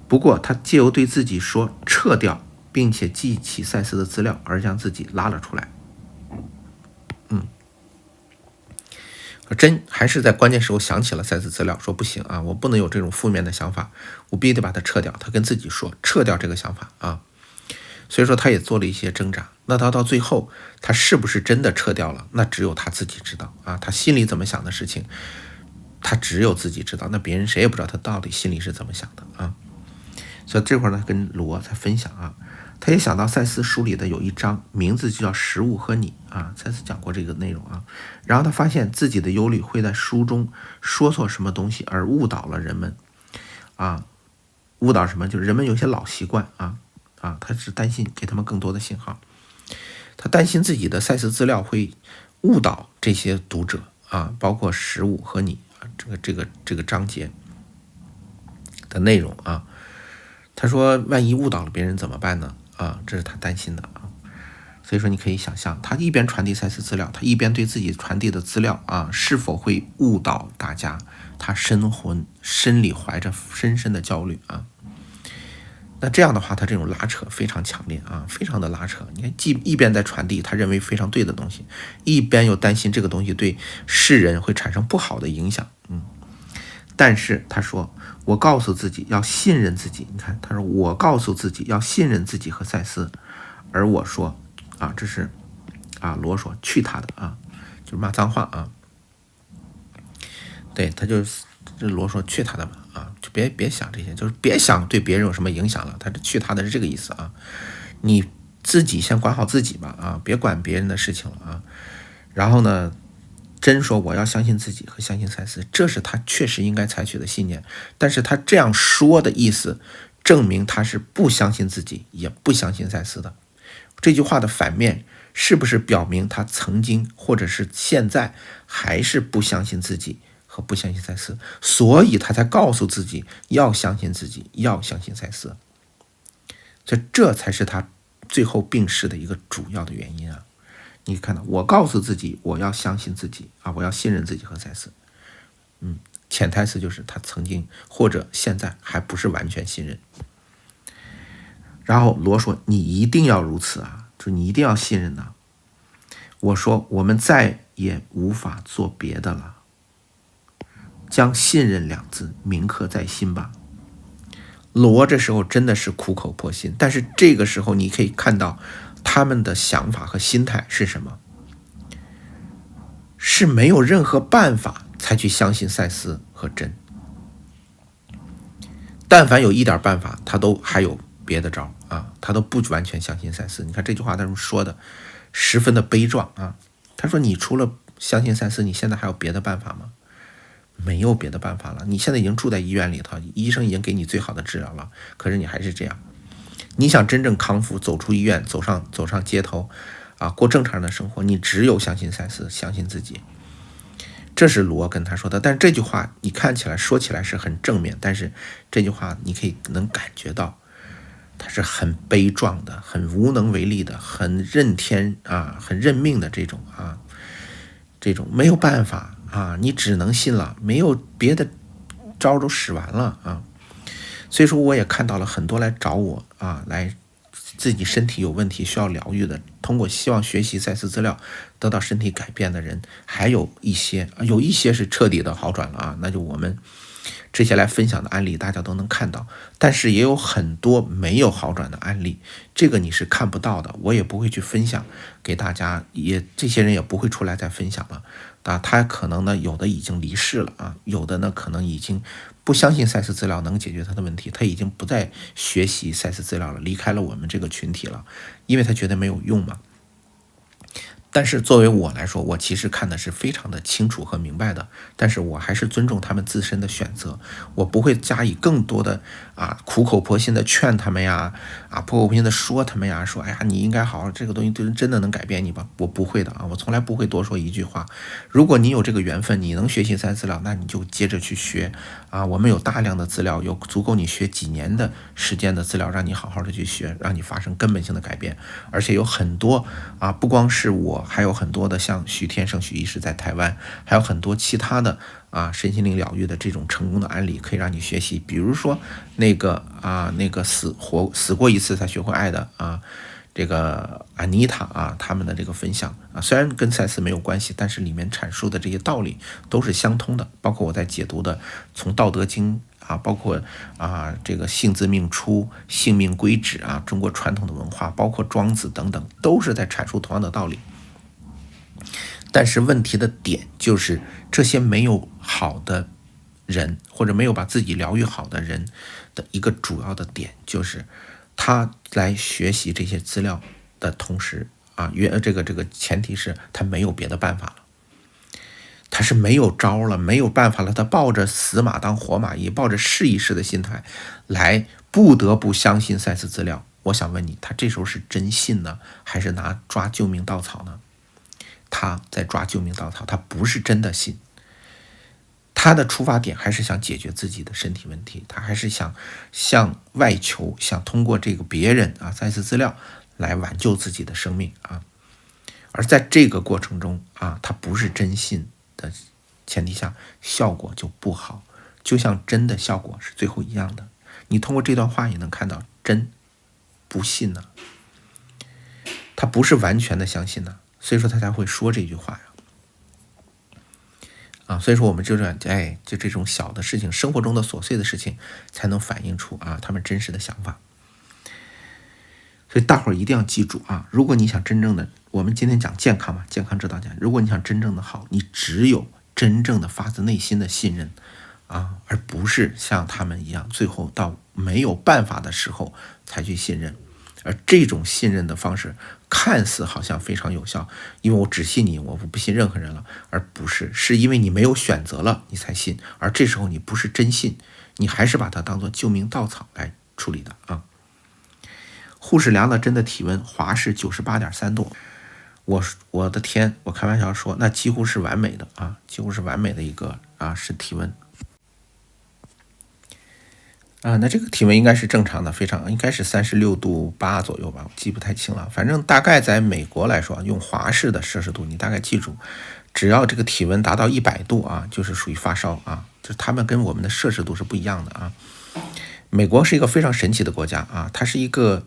不过他借由对自己说撤掉并且记起赛斯的资料而将自己拉了出来。真还是在关键时候想起了赛斯资料，说不行啊，我不能有这种负面的想法，我必须得把它撤掉。他跟自己说撤掉这个想法啊，所以说他也做了一些挣扎。那他到最后他是不是真的撤掉了，那只有他自己知道啊，他心里怎么想的事情他只有自己知道，那别人谁也不知道他到底心里是怎么想的啊。所以这会儿呢跟罗在分享啊，他也想到赛斯书里的有一章名字就叫食物和你啊，赛斯讲过这个内容啊。然后他发现自己的忧虑会在书中说错什么东西而误导了人们啊，误导什么？就是人们有些老习惯他是担心给他们更多的信号，他担心自己的赛斯资料会误导这些读者啊，包括食物和你这个章节的内容啊。他说万一误导了别人怎么办呢？啊，这是他担心的啊。所以说你可以想象，他一边传递赛斯资料，他一边对自己传递的资料啊是否会误导大家，他心里怀着深深的焦虑啊。那这样的话，他这种拉扯非常强烈啊，非常的拉扯。你看，一边在传递他认为非常对的东西，一边又担心这个东西对世人会产生不好的影响。但是他说，我告诉自己要信任自己。你看，他说我告诉自己要信任自己和赛斯，而我说这是罗说去他的就是骂脏话啊。对，他就是罗说去他的吧就别想这些，就是别想对别人有什么影响了。他去他的是这个意思啊，你自己先管好自己吧别管别人的事情了然后呢，真说我要相信自己和相信赛斯，这是他确实应该采取的信念。但是他这样说的意思，证明他是不相信自己，也不相信赛斯的。这句话的反面，是不是表明他曾经或者是现在还是不相信自己和不相信赛斯？所以他才告诉自己要相信自己，要相信赛斯。所以这才是他最后病逝的一个主要的原因你看到，我告诉自己我要相信自己我要信任自己和赛斯。潜台词就是他曾经或者现在还不是完全信任。然后罗说你一定要如此啊，就你一定要信任呐。我说我们再也无法做别的了，将信任两字铭刻在心吧。罗这时候真的是苦口婆心，但是这个时候你可以看到他们的想法和心态是什么，是没有任何办法才去相信赛斯和真，但凡有一点办法他都还有别的招啊，他都不完全相信赛斯。你看这句话他说的十分的悲壮啊，他说你除了相信赛斯，你现在还有别的办法吗？没有别的办法了，你现在已经住在医院里头，医生已经给你最好的治疗了，可是你还是这样。你想真正康复，走出医院，走上街头啊，过正常的生活，你只有相信赛斯，相信自己。这是罗跟他说的。但是这句话你看起来说起来是很正面，但是这句话你可以能感觉到他是很悲壮的，很无能为力的，很认天啊，很认命的这种没有办法啊，你只能信了，没有别的招都使完了啊。所以说我也看到了很多来找我啊，来自己身体有问题需要疗愈的，通过希望学习赛斯资料得到身体改变的人，还有一些是彻底的好转了啊，那就我们这些来分享的案例大家都能看到，但是也有很多没有好转的案例，这个你是看不到的，我也不会去分享给大家，这些人也不会出来再分享了啊。他可能呢有的已经离世了啊，有的呢可能已经不相信赛斯资料能解决他的问题，他已经不再学习赛斯资料了，离开了我们这个群体了，因为他觉得没有用嘛。但是作为我来说，我其实看的是非常的清楚和明白的，但是我还是尊重他们自身的选择，我不会加以更多的苦口婆心的劝他们呀，苦口婆心的说他们呀，说哎呀你应该好好，这个东西真的能改变你吧？我不会的啊，我从来不会多说一句话。如果你有这个缘分，你能学习赛斯资料，那你就接着去学啊，我们有大量的资料，有足够你学几年的时间的资料，让你好好的去学，让你发生根本性的改变。而且有很多不光是我，还有很多的像许天胜许医师在台湾，还有很多其他的身心灵疗愈的这种成功的案例可以让你学习。比如说那个死过一次才学会爱的这个安妮塔他们的这个分享虽然跟赛斯没有关系，但是里面阐述的这些道理都是相通的，包括我在解读的从道德经包括这个性自命出，性命归止中国传统的文化，包括庄子等等，都是在阐述同样的道理。但是问题的点就是这些没有好的人，或者没有把自己疗愈好的人的一个主要的点，就是他来学习这些资料的同时这个前提是他没有别的办法了，他是没有招了，没有办法了，他抱着死马当活马医，抱着试一试的心态来不得不相信赛斯资料。我想问你，他这时候是真信呢，还是抓救命稻草呢？他在抓救命稻草，他不是真的信，他的出发点还是想解决自己的身体问题，他还是想向外求，想通过这个别人赛斯资料来挽救自己的生命而在这个过程中他不是真信的前提下，效果就不好，就像真的效果是最后一样的。你通过这段话也能看到真不信呢，他不是完全的相信呢，所以说他才会说这句话所以说我们就这种小的事情，生活中的琐碎的事情才能反映出他们真实的想法。所以大伙儿一定要记住如果你想真正的，我们今天讲健康嘛，健康指导讲，如果你想真正的好，你只有真正的发自内心的信任而不是像他们一样最后到没有办法的时候才去信任。而这种信任的方式看似好像非常有效，因为我只信你，我不信任何人了，而不是，是因为你没有选择了你才信，而这时候你不是真信，你还是把它当作救命稻草来处理的护士量了真的体温，华氏98.3度，我的天，我开玩笑说那几乎是完美的几乎是完美的一个是体温那这个体温应该是正常的，非常应该是36度8左右吧，我记不太清了。反正大概在美国来说，用华氏的摄氏度，你大概记住，只要这个体温达到100度就是属于发烧就是他们跟我们的摄氏度是不一样的美国是一个非常神奇的国家它是一个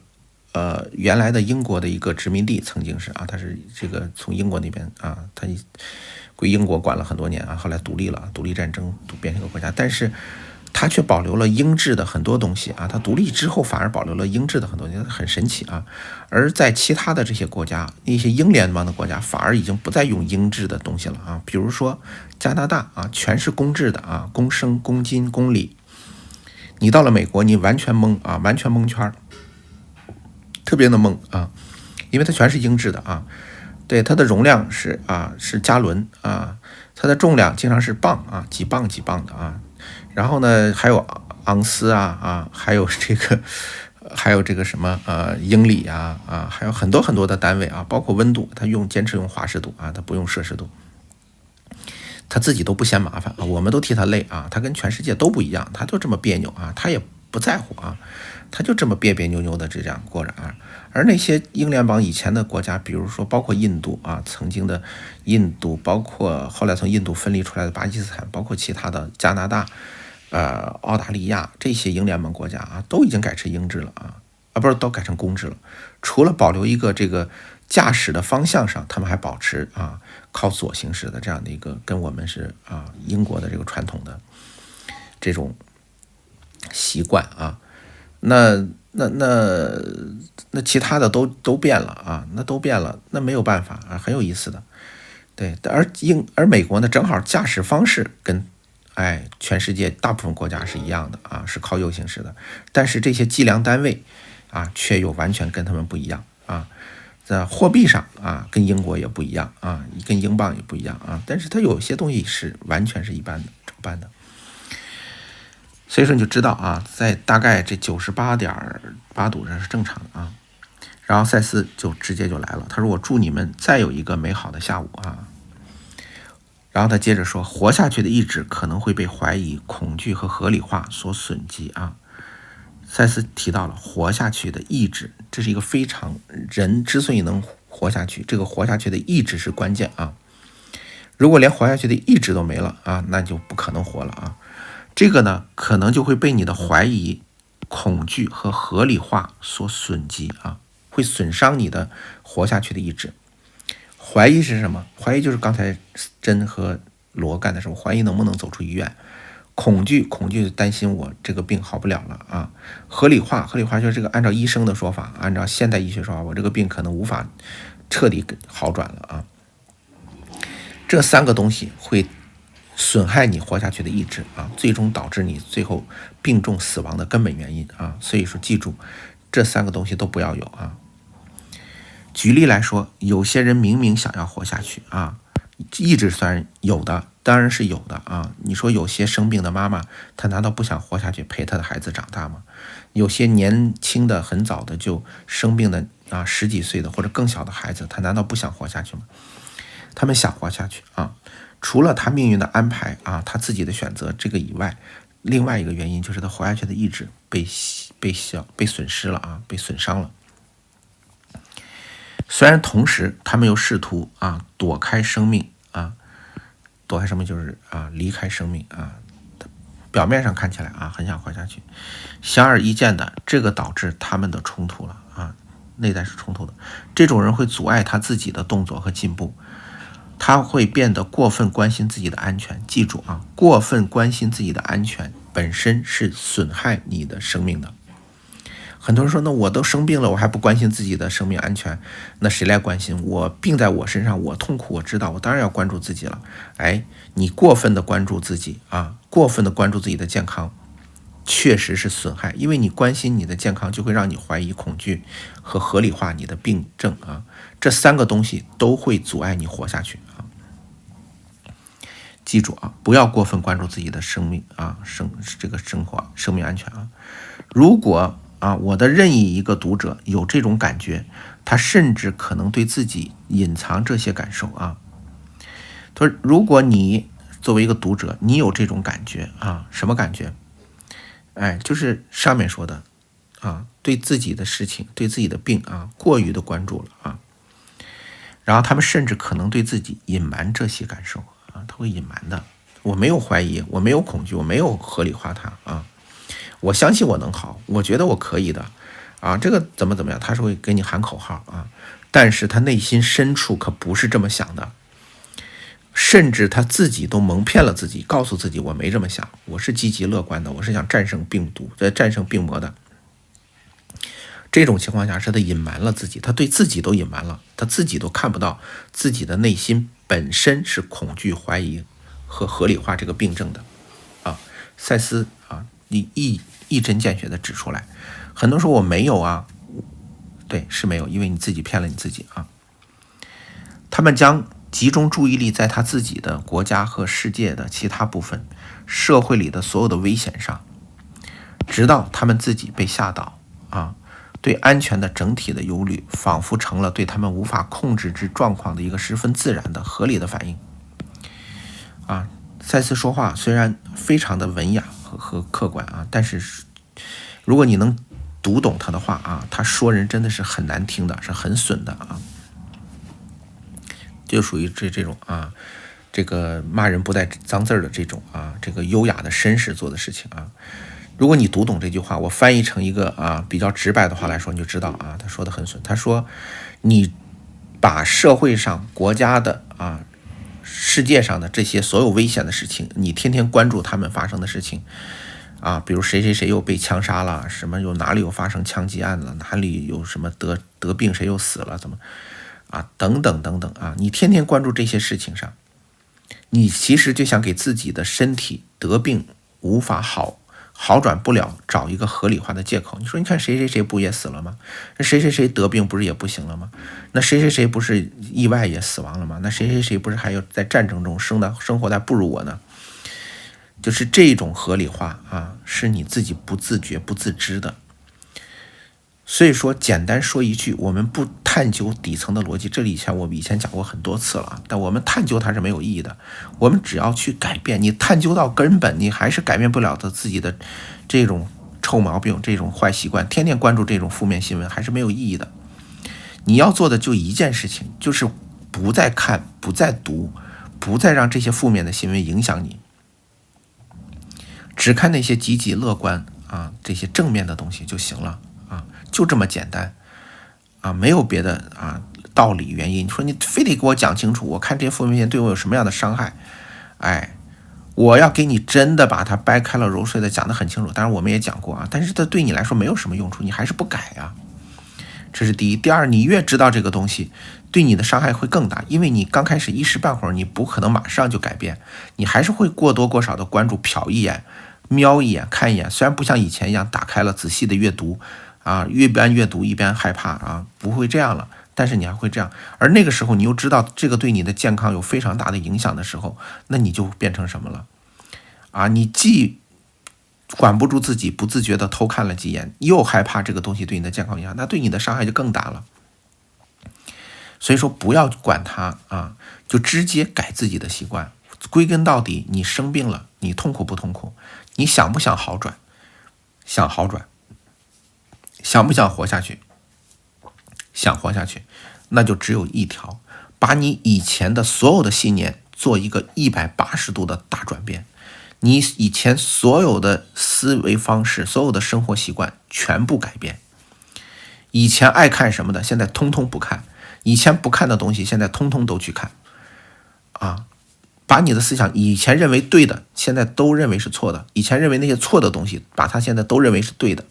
原来的英国的一个殖民地，曾经是啊，它是这个从英国那边啊，它归英国管了很多年啊，后来独立了，独立战争变成一个国家，但是它却保留了英制的很多东西啊，它独立之后反而保留了英制的很多东西，很神奇啊。而在其他的这些国家，一些英联邦的国家反而已经不再用英制的东西了啊，比如说加拿大啊，全是公制的啊，公升、公斤、公里。你到了美国，你完全懵啊，完全蒙圈，特别的懵啊，因为它全是英制的啊。对，它的容量是加仑啊，它的重量经常是磅啊，几磅几磅的啊。然后呢，还有盎司啊，还有这个什么英里啊，还有很多很多的单位啊，包括温度，它坚持用华氏度啊，它不用摄氏度。他自己都不嫌麻烦啊，我们都替他累啊，他跟全世界都不一样，他就这么别扭啊，他也不在乎啊，他就这么别别扭扭的这样过着啊。而那些英联邦以前的国家，比如说包括印度啊，曾经的印度，包括后来从印度分离出来的巴基斯坦，包括其他的加拿大、澳大利亚这些英联邦国家啊，都已经改成英制了啊，不是都改成公制了，除了保留一个这个驾驶的方向上，他们还保持靠左行驶的这样的一个跟我们是英国的这个传统的这种习惯啊。那其他的都变了啊，那都变了，那没有办法啊，很有意思的。对，而美国呢，正好驾驶方式跟全世界大部分国家是一样的啊，是靠右行驶的，但是这些计量单位却又完全跟他们不一样啊。在货币上跟英国也不一样啊，跟英镑也不一样啊，但是它有些东西是完全是一般的照办的。所以说你就知道啊，在大概这98.8度这是正常的啊。然后赛斯就直接就来了，他说我祝你们再有一个美好的下午啊。然后他接着说，活下去的意志可能会被怀疑、恐惧和合理化所损及啊。赛斯提到了活下去的意志，这是一个非常人之所以能活下去，这个活下去的意志是关键啊。如果连活下去的意志都没了啊，那就不可能活了啊。这个呢，可能就会被你的怀疑、恐惧和合理化所损及啊，会损伤你的活下去的意志。怀疑是什么？怀疑就是刚才珍和罗干的时候，怀疑能不能走出医院。恐惧担心我这个病好不了了啊。合理化就是这个按照医生的说法，按照现代医学说法，我这个病可能无法彻底好转了啊。这三个东西会损害你活下去的意志啊，最终导致你最后病重死亡的根本原因啊。所以说记住，这三个东西都不要有啊。举例来说，有些人明明想要活下去啊，意志虽然有的，当然是有的啊。你说有些生病的妈妈，她难道不想活下去陪她的孩子长大吗？有些年轻的很早的就生病的10几岁的或者更小的孩子，他难道不想活下去吗？他们想活下去啊。除了他命运的安排啊，他自己的选择这个以外，另外一个原因就是他活下去的意志被损失了啊，被损伤了。虽然同时他们又试图躲开生命啊，躲开生命就是离开生命啊。表面上看起来很想活下去，显而易见的，这个导致他们的冲突了啊，内在是冲突的。这种人会阻碍他自己的动作和进步。他会变得过分关心自己的安全，记住啊，过分关心自己的安全本身是损害你的生命的。很多人说，那我都生病了，我还不关心自己的生命安全，那谁来关心？我病在我身上，我痛苦，我知道，我当然要关注自己了。你过分的关注自己过分的关注自己的健康，确实是损害，因为你关心你的健康，就会让你怀疑、恐惧和合理化你的病症啊。这三个东西都会阻碍你活下去啊。记住不要过分关注自己的生命生命安全啊。如果我的任意一个读者有这种感觉，他甚至可能对自己隐藏这些感受啊。他说，如果你作为一个读者，你有这种感觉什么感觉？就是上面说的对自己的事情，对自己的病过于的关注了然后他们甚至可能对自己隐瞒这些感受他会隐瞒的。我没有怀疑，我没有恐惧，我没有合理化它我相信我能好，我觉得我可以的啊，这个怎么样，他是会给你喊口号啊，但是他内心深处可不是这么想的，甚至他自己都蒙骗了自己，告诉自己我没这么想，我是积极乐观的，我是想战胜病毒，战胜病魔的。这种情况下是他隐瞒了自己，他对自己都隐瞒了，他自己都看不到自己的内心本身是恐惧、怀疑和合理化这个病症的啊。赛斯啊，一针见血的指出来，很多人说我没有啊，对，是没有，因为你自己骗了你自己啊。他们将集中注意力在他自己的国家和世界的其他部分，社会里的所有的危险上，直到他们自己被吓倒啊。对安全的整体的忧虑，仿佛成了对他们无法控制之状况的一个十分自然的、合理的反应。啊，赛斯说话虽然非常的文雅和客观啊，但是如果你能读懂他的话啊，他说人真的是很难听的，是很损的啊，就属于这种啊，这个骂人不带脏字的这种啊，这个优雅的绅士做的事情啊。如果你读懂这句话，我翻译成一个比较直白的话来说，你就知道啊，他说的很损。他说，你把社会上、国家的世界上的这些所有危险的事情，你天天关注他们发生的事情啊，比如谁又被枪杀了，什么哪里有发生枪击案了，哪里有什么得病，谁又死了，怎么啊，等等等等啊，你天天关注这些事情上，你其实就想给自己的身体得病无法好转不了找一个合理化的借口。你说你看谁不也死了吗？那谁得病不是也不行了吗？那谁不是意外也死亡了吗？那谁不是还有在战争中生活在不如我呢？就是这种合理化啊，是你自己不自觉不自知的。所以说简单说一句，我们不探究底层的逻辑，这里我们以前讲过很多次了，但我们探究它是没有意义的。我们只要去改变，你探究到根本，你还是改变不了的自己的这种臭毛病，这种坏习惯，天天关注这种负面新闻还是没有意义的。你要做的就一件事情，就是不再看，不再读，不再让这些负面的新闻影响你，只看那些积极乐观啊，这些正面的东西就行了啊，就这么简单啊，没有别的道理原因。你说你非得给我讲清楚，我看这些负面新闻对我有什么样的伤害，我要给你真的把它掰开了揉碎的讲得很清楚。当然我们也讲过啊，但是它对你来说没有什么用处，你还是不改啊。这是第一。第二，你越知道这个东西，对你的伤害会更大，因为你刚开始一时半会儿你不可能马上就改变，你还是会过多过少的关注，瞟一眼，瞄一眼，看一眼。虽然不像以前一样打开了仔细的阅读啊，一边阅读一边害怕啊，不会这样了，但是你还会这样。而那个时候你又知道这个对你的健康有非常大的影响的时候，那你就变成什么了啊？你既管不住自己，不自觉的偷看了几眼，又害怕这个东西对你的健康影响，那对你的伤害就更大了。所以说不要管它啊，就直接改自己的习惯。归根到底，你生病了，你痛苦不痛苦？你想不想好转？想好转。想不想活下去？想活下去，那就只有一条，把你以前的所有的信念做一个180度的大转变。你以前所有的思维方式，所有的生活习惯全部改变。以前爱看什么的，现在通通不看；以前不看的东西，现在通通都去看。啊，把你的思想以前认为对的，现在都认为是错的；以前认为那些错的东西，把它现在都认为是对的。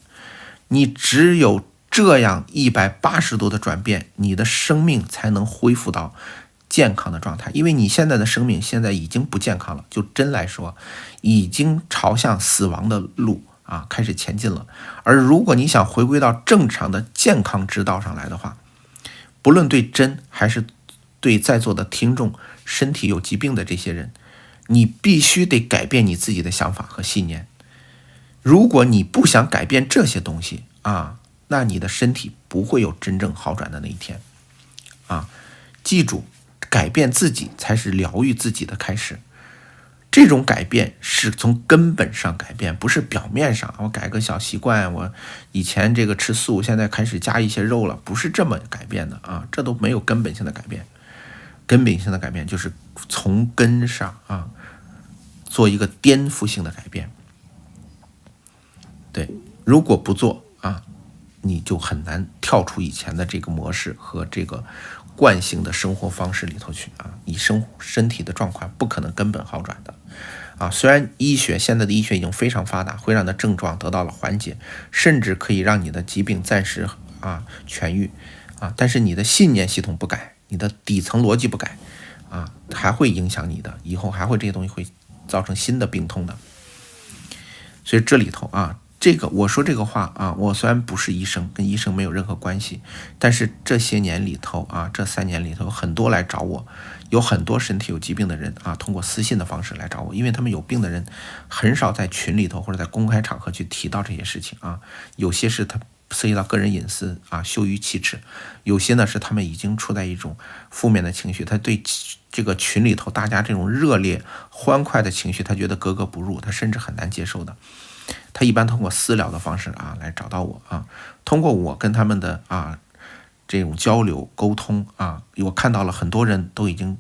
你只有这样180度的转变，你的生命才能恢复到健康的状态。因为你现在的生命现在已经不健康了，就真来说，已经朝向死亡的路开始前进了。而如果你想回归到正常的健康之道上来的话，不论对真还是对在座的听众身体有疾病的这些人，你必须得改变你自己的想法和信念。如果你不想改变这些东西那你的身体不会有真正好转的那一天记住，改变自己才是疗愈自己的开始。这种改变是从根本上改变，不是表面上我改个小习惯，我以前这个吃素，现在开始加一些肉了，不是这么改变的这都没有根本性的改变。根本性的改变就是从根上做一个颠覆性的改变。对，如果不做你就很难跳出以前的这个模式和这个惯性的生活方式里头去啊，你身体的状况不可能根本好转的啊。虽然现在的医学已经非常发达，会让你的症状得到了缓解，甚至可以让你的疾病暂时痊愈啊，但是你的信念系统不改，你的底层逻辑不改啊，还会影响你的，以后还会这些东西会造成新的病痛的。所以这里头我说这个话我虽然不是医生，跟医生没有任何关系，但是这些年里头这3年里头有很多来找我，有很多身体有疾病的人通过私信的方式来找我，因为他们有病的人很少在群里头或者在公开场合去提到这些事情有些是他涉及到个人隐私羞于启齿，有些呢是他们已经处在一种负面的情绪，他对这个群里头大家这种热烈欢快的情绪他觉得格格不入，他甚至很难接受的。他一般通过私聊的方式来找到我通过我跟他们的这种交流沟通我看到了很多人都已经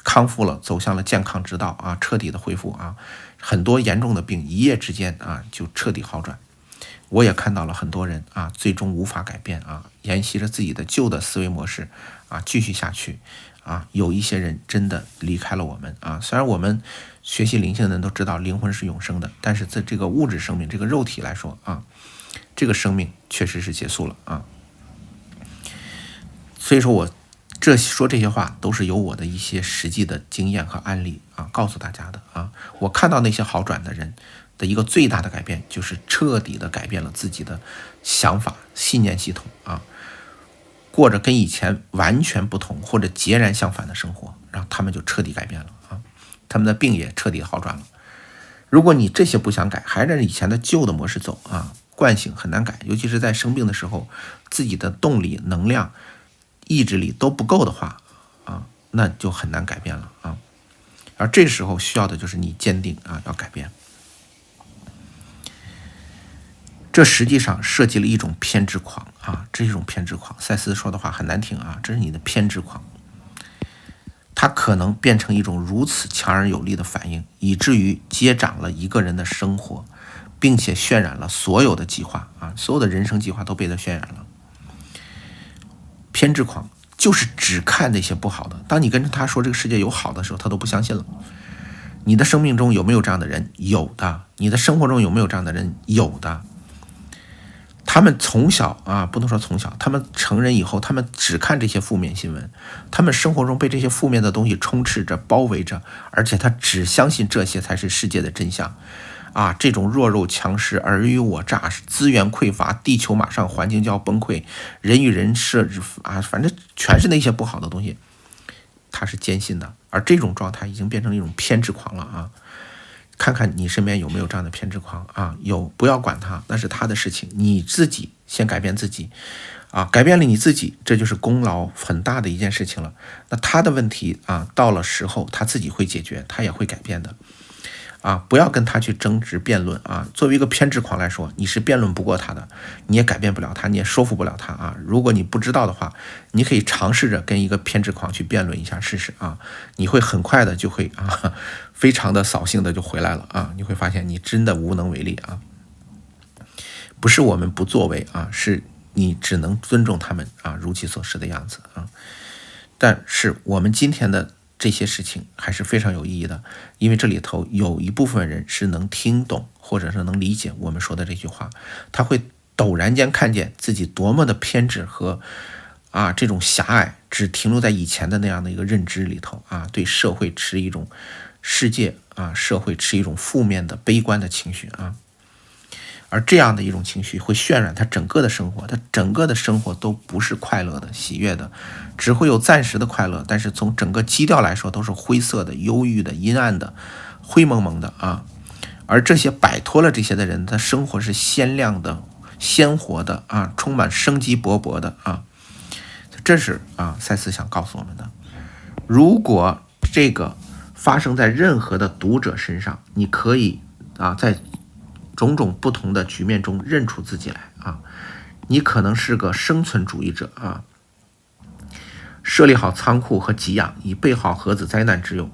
康复了，走向了健康之道彻底的恢复很多严重的病一夜之间就彻底好转。我也看到了很多人最终无法改变沿袭着自己的旧的思维模式继续下去有一些人真的离开了我们虽然我们学习灵性的人都知道灵魂是永生的，但是在这个物质生命这个肉体来说这个生命确实是结束了所以说我说这些话都是由我的一些实际的经验和案例告诉大家的我看到那些好转的人的一个最大的改变，就是彻底的改变了自己的想法信念系统过着跟以前完全不同或者截然相反的生活，然后他们就彻底改变了他们的病也彻底好转了。如果你这些不想改，还是以前的旧的模式走惯性很难改，尤其是在生病的时候，自己的动力能量意志力都不够的话那就很难改变了而这时候需要的就是你坚定要改变。这实际上涉及了一种偏执狂这是一种偏执狂。赛斯说的话很难听这是你的偏执狂，它可能变成一种如此强而有力的反应，以至于接掌了一个人的生活，并且渲染了所有的计划所有的人生计划都被它渲染了。偏执狂就是只看那些不好的，当你跟他说这个世界有好的时候，他都不相信了。你的生命中有没有这样的人？有的。你的生活中有没有这样的人？有的。他们从小不能说从小，他们成人以后，他们只看这些负面新闻，他们生活中被这些负面的东西充斥着包围着，而且他只相信这些才是世界的真相这种弱肉强食、尔虞我诈、资源匮乏、地球马上环境就要崩溃、人与人反正全是那些不好的东西，他是坚信的。而这种状态已经变成一种偏执狂了看看你身边有没有这样的偏执狂有，不要管他，那是他的事情，你自己先改变自己改变了你自己，这就是功劳很大的一件事情了。那他的问题到了时候他自己会解决，他也会改变的不要跟他去争执辩论作为一个偏执狂来说，你是辩论不过他的，你也改变不了他，你也说服不了他如果你不知道的话，你可以尝试着跟一个偏执狂去辩论一下试试你会很快的就会非常的扫兴的就回来了你会发现你真的无能为力不是我们不作为是你只能尊重他们如其所示的样子但是我们今天的这些事情还是非常有意义的，因为这里头有一部分人是能听懂或者是能理解我们说的这句话，他会陡然间看见自己多么的偏执和这种狭隘，只停留在以前的那样的一个认知里头对社会持一种世界社会持一种负面的悲观的情绪而这样的一种情绪会渲染他整个的生活，他整个的生活都不是快乐的喜悦的，只会有暂时的快乐，但是从整个基调来说都是灰色的忧郁的阴暗的灰蒙蒙的而这些摆脱了这些的人，他生活是鲜亮的鲜活的充满生机勃勃的这是赛斯想告诉我们的。如果这个发生在任何的读者身上，你可以在种种不同的局面中认出自己来你可能是个生存主义者设立好仓库和给养，以备好盒子灾难之用。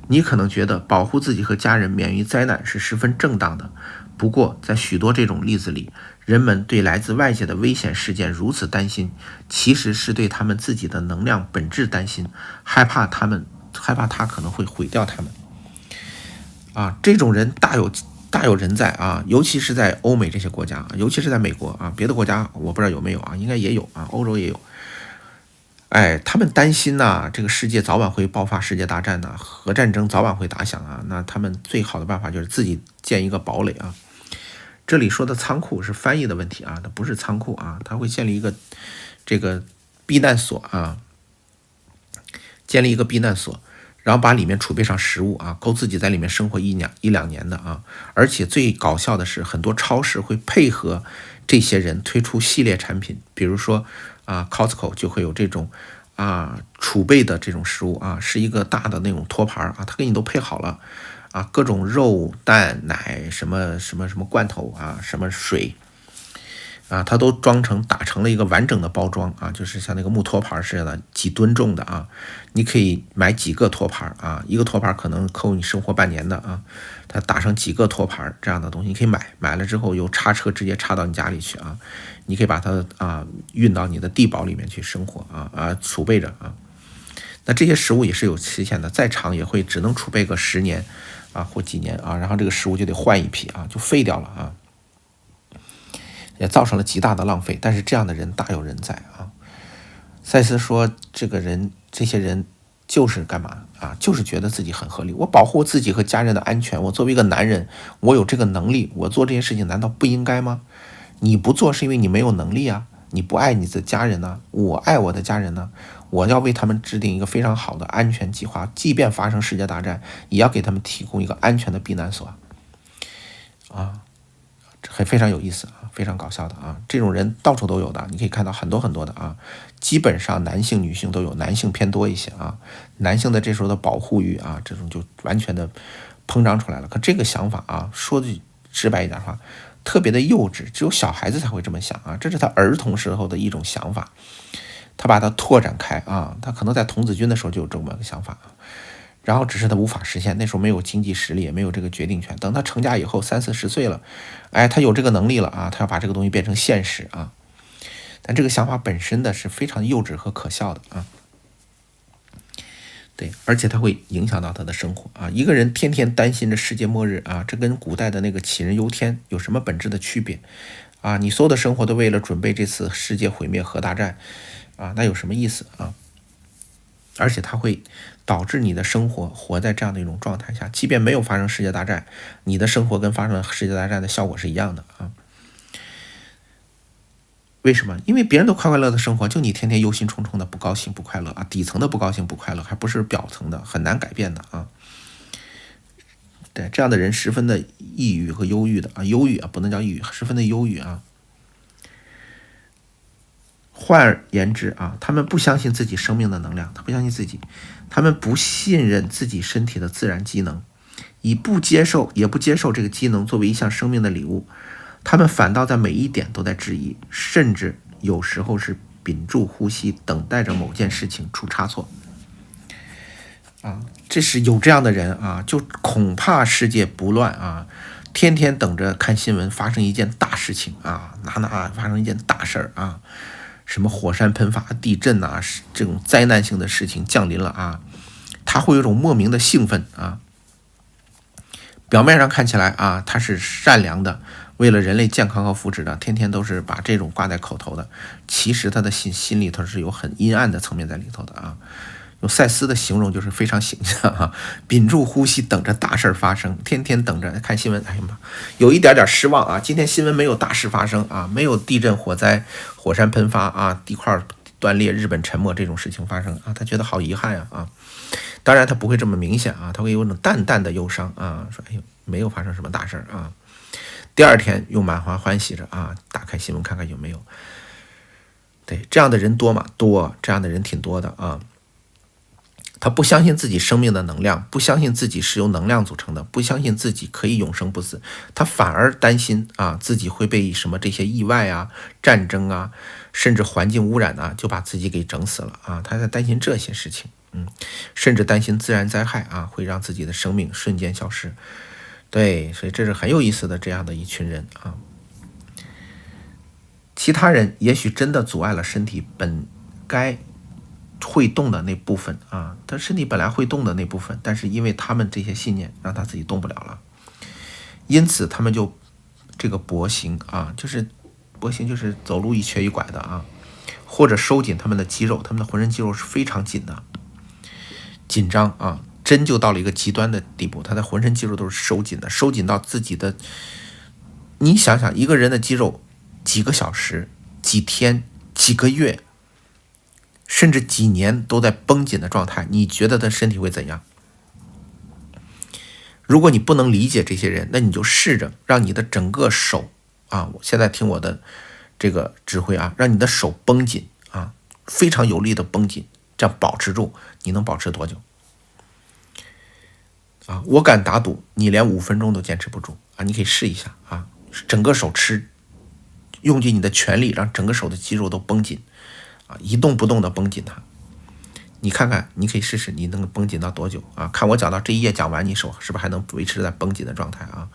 你可能觉得保护自己和家人免于灾难是十分正当的，不过在许多这种例子里，人们对来自外界的危险事件如此担心，其实是对他们自己的能量本质担心，害怕它可能会毁掉他们。这种人大有人在啊，尤其是在欧美这些国家，尤其是在美国啊，别的国家我不知道有没有啊，应该也有啊，欧洲也有。他们担心这个世界早晚会爆发世界大战核战争早晚会打响那他们最好的办法就是自己建一个堡垒这里说的仓库是翻译的问题它不是仓库他会建立一个这个避难所建立一个避难所，然后把里面储备上食物够自己在里面生活一两年的而且最搞笑的是，很多超市会配合这些人推出系列产品，比如说Costco 就会有这种储备的这种食物是一个大的那种托盘它给你都配好了各种肉蛋奶什么罐头什么水它都打成了一个完整的包装就是像那个木托盘似的，几吨重的你可以买几个托盘一个托盘可能够你生活半年的它打上几个托盘这样的东西，你可以买了之后由叉车直接插到你家里去你可以把它运到你的地堡里面去生活储备着那这些食物也是有期限的，再长也会只能储备个10年或几年然后这个食物就得换一批就废掉了也造成了极大的浪费，但是这样的人大有人在赛斯说这些人就是干嘛就是觉得自己很合理，我保护自己和家人的安全，我作为一个男人，我有这个能力，我做这些事情难道不应该吗？你不做是因为你没有能力你不爱你的家人我爱我的家人我要为他们制定一个非常好的安全计划，即便发生世界大战，也要给他们提供一个安全的避难所非常有意思非常搞笑的这种人到处都有的，你可以看到很多很多的基本上男性女性都有，男性偏多一些男性的这时候的保护欲这种就完全的膨胀出来了。可这个想法说的直白一点的话，特别的幼稚，只有小孩子才会这么想这是他儿童时候的一种想法，他把它拓展开他可能在童子军的时候就有这么个想法然后只是他无法实现，那时候没有经济实力，也没有这个决定权。等他成家以后30-40岁了，他有这个能力了他要把这个东西变成现实但这个想法本身的是非常幼稚和可笑的对，而且它会影响到他的生活一个人天天担心着世界末日这跟古代的那个杞人忧天有什么本质的区别你所有的生活都为了准备这次世界毁灭核大战那有什么意思而且它会导致你的生活活在这样的一种状态下，即便没有发生世界大战，你的生活跟发生世界大战的效果是一样的为什么？因为别人都快快乐乐的生活，就你天天忧心忡忡的，不高兴不快乐底层的不高兴不快乐，还不是表层的，很难改变的对，这样的人十分的抑郁和忧郁的忧郁不能叫抑郁，十分的忧郁换而言之他们不相信自己生命的能量，他不相信自己，他们不信任自己身体的自然机能，也不接受这个机能作为一项生命的礼物，他们反倒在每一点都在质疑，甚至有时候是屏住呼吸，等待着某件事情出差错这是有这样的人就恐怕世界不乱天天等着看新闻发生一件大事情哪发生一件大事什么火山喷发、地震这种灾难性的事情降临了他会有一种莫名的兴奋表面上看起来他是善良的，为了人类健康和福祉的，天天都是把这种挂在口头的，其实他的心里头是有很阴暗的层面在里头的用赛斯的形容就是非常形象屏住呼吸等着大事发生，天天等着看新闻，哎呀妈，有一点点失望今天新闻没有大事发生没有地震、火灾、火山喷发地块断裂、日本沉没这种事情发生他觉得好遗憾当然他不会这么明显他会有一种淡淡的忧伤说哎呦没有发生什么大事第二天又满怀欢喜着打开新闻看看有没有。对，这样的人多吗？多，这样的人挺多的他不相信自己生命的能量，不相信自己是由能量组成的，不相信自己可以永生不死，他反而担心自己会被什么这些意外战争甚至环境污染就把自己给整死了他在担心这些事情甚至担心自然灾害会让自己的生命瞬间消失。对，所以这是很有意思的这样的一群人啊。其他人也许真的阻碍了身体本该会动的那部分啊，他身体本来会动的那部分，但是因为他们这些信念让他自己动不了了，因此他们就这个跛行啊，就是跛行就是走路一瘸一拐的啊，或者收紧他们的肌肉，他们的浑身肌肉是非常紧的，紧张啊，真就到了一个极端的地步，他的浑身肌肉都是收紧的，收紧到自己的，你想想一个人的肌肉几个小时、几天、几个月，甚至几年都在绷紧的状态，你觉得他身体会怎样？如果你不能理解这些人，那你就试着让你的整个手啊，我现在听我的这个指挥啊，让你的手绷紧啊，非常有力的绷紧，这样保持住，你能保持多久？啊，我敢打赌，你连5分钟都坚持不住啊！你可以试一下啊，整个手用尽你的全力，让整个手的肌肉都绷紧啊，一动不动的绷紧它。你看看，你可以试试，你能绷紧到多久啊？看我讲到这一页讲完，你手是不是还能维持在绷紧的状态啊？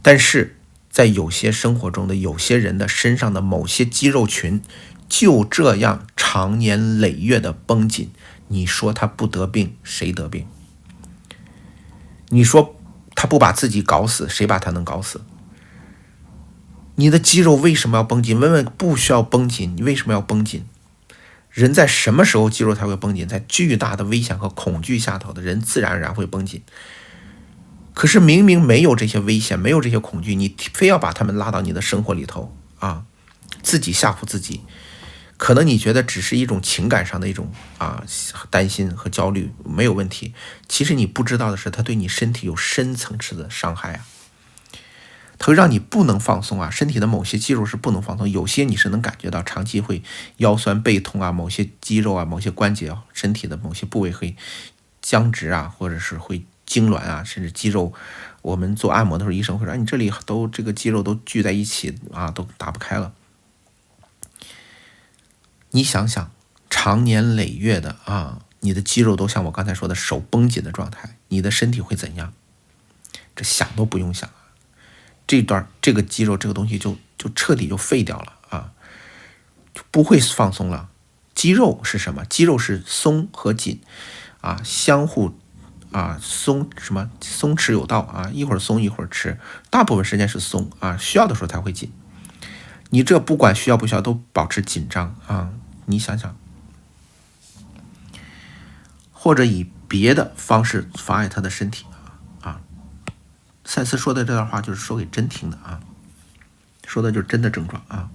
但是在有些生活中的有些人的身上的某些肌肉群就这样长年累月的绷紧，你说他不得病，谁得病？你说他不把自己搞死，谁把他能搞死？你的肌肉为什么要绷紧？问问不需要绷紧，你为什么要绷紧？人在什么时候肌肉才会绷紧？在巨大的危险和恐惧下头的人自然而然会绷紧。可是明明没有这些危险，没有这些恐惧，你非要把他们拉到你的生活里头啊，自己吓唬自己。可能你觉得只是一种情感上的一种担心和焦虑，没有问题。其实你不知道的是，它对你身体有深层次的伤害啊。它会让你不能放松啊，身体的某些肌肉是不能放松，有些你是能感觉到，长期会腰酸背痛啊，某些肌肉啊，某些关节啊，身体的某些部位会僵直啊，或者是会痉挛啊，甚至肌肉，我们做按摩的时候，医生会说，你这里都这个肌肉都聚在一起啊，都打不开了。你想想，长年累月的你的肌肉都像我刚才说的手绷紧的状态，你的身体会怎样？这想都不用想。这个肌肉这个东西就彻底就废掉了啊，就不会放松了。肌肉是什么？肌肉是松和紧啊，相互松弛有道啊，一会儿松一会儿弛，大部分时间是松啊，需要的时候才会紧。你这不管需要不需要都保持紧张啊，你想想，或者以别的方式妨碍他的身体。赛斯说的这段话就是说给真听的啊，说的就是真的症状啊，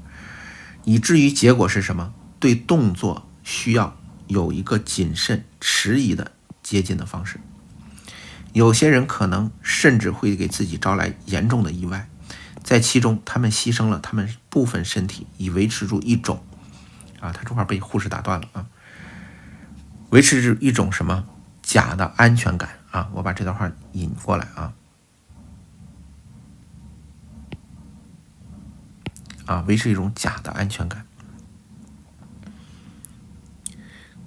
以至于结果是什么？对动作需要有一个谨慎迟疑的接近的方式。有些人可能甚至会给自己招来严重的意外，在其中他们牺牲了他们部分身体，以维持住一种他这块被护士打断了啊，维持住一种什么假的安全感啊？我把这段话引过来维持一种假的安全感。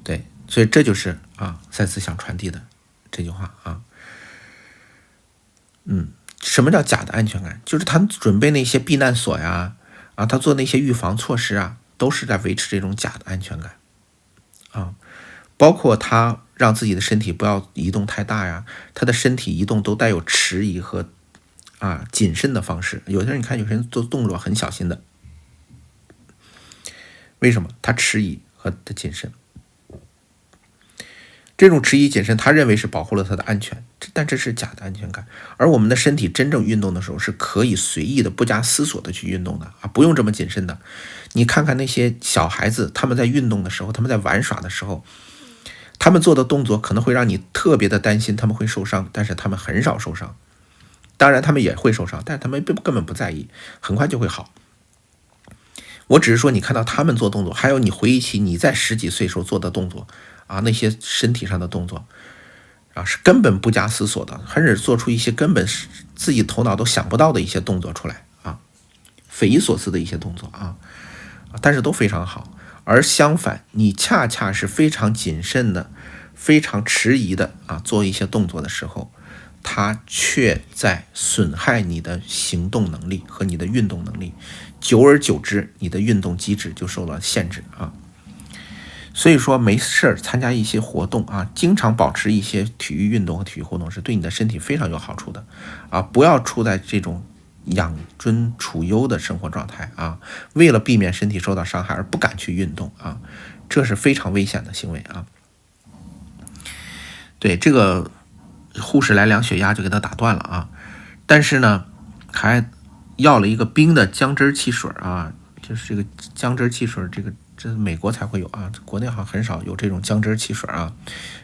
对，所以这就是赛斯想传递的这句话啊。什么叫假的安全感？就是他准备那些避难所呀，他做那些预防措施啊，都是在维持这种假的安全感包括他让自己的身体不要移动太大呀，他的身体移动都带有迟疑和谨慎的方式。有些人你看，有些人做动作很小心的，为什么？他迟疑和他谨慎，这种迟疑谨慎，他认为是保护了他的安全，但这是假的安全感。而我们的身体真正运动的时候，是可以随意的、不加思索的去运动的不用这么谨慎的。你看看那些小孩子，他们在运动的时候，他们在玩耍的时候，他们做的动作可能会让你特别的担心他们会受伤，但是他们很少受伤。当然他们也会受伤，但是他们根本不在意，很快就会好。我只是说你看到他们做动作，还有你回忆起你在10几岁时候做的动作那些身体上的动作是根本不加思索的，甚至做出一些根本自己头脑都想不到的一些动作出来匪夷所思的一些动作但是都非常好。而相反，你恰恰是非常谨慎的、非常迟疑的做一些动作的时候，它却在损害你的行动能力和你的运动能力，久而久之，你的运动机制就受了限制啊。所以说没事参加一些活动啊，经常保持一些体育运动和体育活动是对你的身体非常有好处的啊！不要处在这种养尊处优的生活状态啊，为了避免身体受到伤害而不敢去运动啊，这是非常危险的行为啊。对，这个护士来量血压就给他打断了啊，但是呢还要了一个冰的姜汁汽水啊，就是这个姜汁汽水，这美国才会有啊，国内好像很少有这种姜汁汽水啊。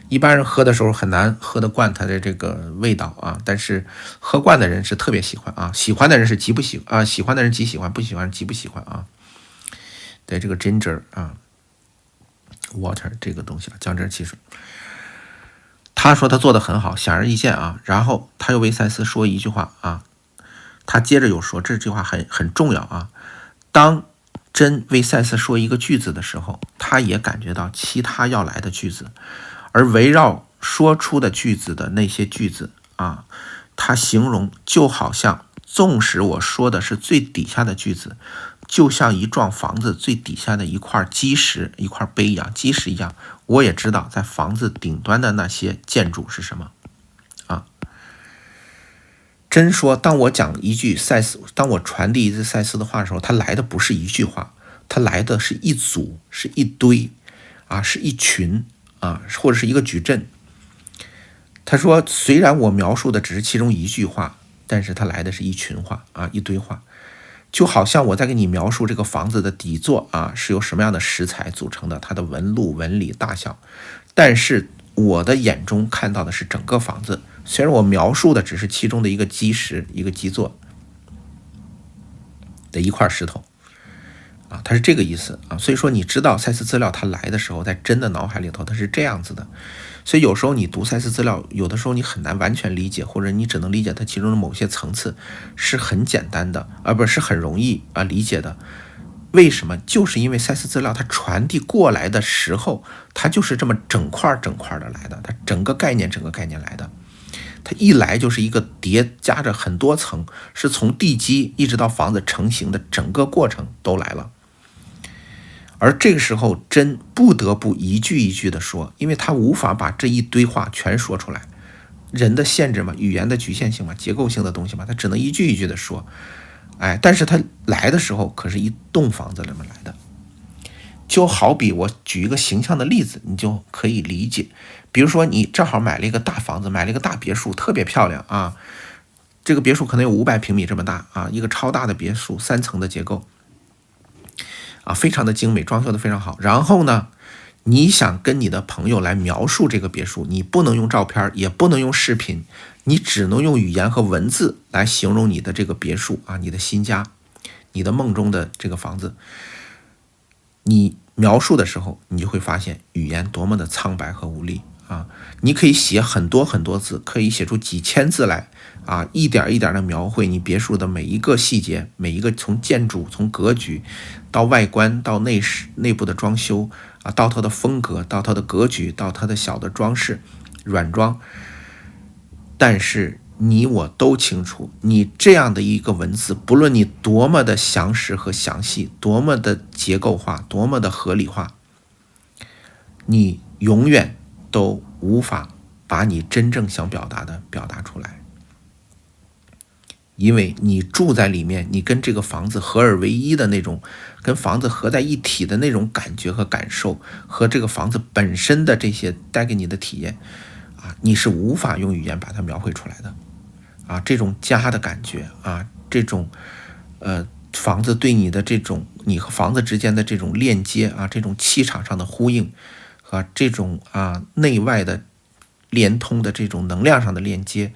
一般人喝的时候很难喝得惯它的这个味道啊，但是喝惯的人是特别喜欢啊，喜欢的人是极不喜啊，喜欢的人极喜欢，不喜欢极不喜欢啊。对，这个 ginger 啊 water 这个东西姜汁汽水，他说他做的很好，显而易见啊。然后他又为赛斯说一句话啊，他接着又说这句话很重要啊。当真为赛斯说一个句子的时候，他也感觉到其他要来的句子，而围绕说出的句子的那些句子啊，他形容就好像纵使我说的是最底下的句子，就像一幢房子最底下的一块基石一块碑一样，基石一样，我也知道在房子顶端的那些建筑是什么啊。真说，当我讲一句赛斯，当我传递一次赛斯的话的时候，他来的不是一句话，他来的是一组，是一堆啊，是一群啊，或者是一个矩阵。他说，虽然我描述的只是其中一句话，但是他来的是一群话啊，一堆话，就好像我在给你描述这个房子的底座啊是由什么样的石材组成的，它的纹路、纹理、大小，但是我的眼中看到的是整个房子。虽然我描述的只是其中的一个基石、一个基座的一块石头啊，它是这个意思啊。所以说，你知道赛斯资料它来的时候，在真的脑海里头它是这样子的。所以有时候你读赛斯资料，有的时候你很难完全理解，或者你只能理解它其中的某些层次，是很简单的，而不是很容易理解的。为什么？就是因为赛斯资料它传递过来的时候，它就是这么整块的来的，它整个概念来的。它一来就是一个叠加着很多层，是从地基一直到房子成型的整个过程都来了。而这个时候真不得不一句一句的说，因为他无法把这一堆话全说出来，人的限制嘛，语言的局限性嘛，结构性的东西嘛，他只能一句一句的说。但是他来的时候可是一栋房子里面来的。就好比我举一个形象的例子，你就可以理解。比如说你正好买了一个大房子，买了一个大别墅，特别漂亮啊。这个别墅可能有500平米这么大啊，一个超大的别墅，3层的结构啊，非常的精美，装修的非常好。然后呢，你想跟你的朋友来描述这个别墅，你不能用照片，也不能用视频，你只能用语言和文字来形容你的这个别墅啊，你的新家，你的梦中的这个房子。你描述的时候，你就会发现语言多么的苍白和无力啊！你可以写很多字，可以写出几千字来啊，一点一点的描绘你别墅的每一个细节，每一个从建筑、从格局到外观到内部的装修啊，到它的风格，到它的格局，到它的小的装饰、软装。但是你我都清楚，你这样的一个文字，不论你多么的详实和详细，多么的结构化，多么的合理化，你永远都无法把你真正想表达的表达出来。因为你住在里面，你跟这个房子合而为一的那种，跟房子合在一体的那种感觉和感受，和这个房子本身的这些带给你的体验啊，你是无法用语言把它描绘出来的。啊，这种家的感觉啊，这种房子对你的这种你和房子之间的这种链接啊，这种气场上的呼应和这种内外的连通的这种能量上的链接，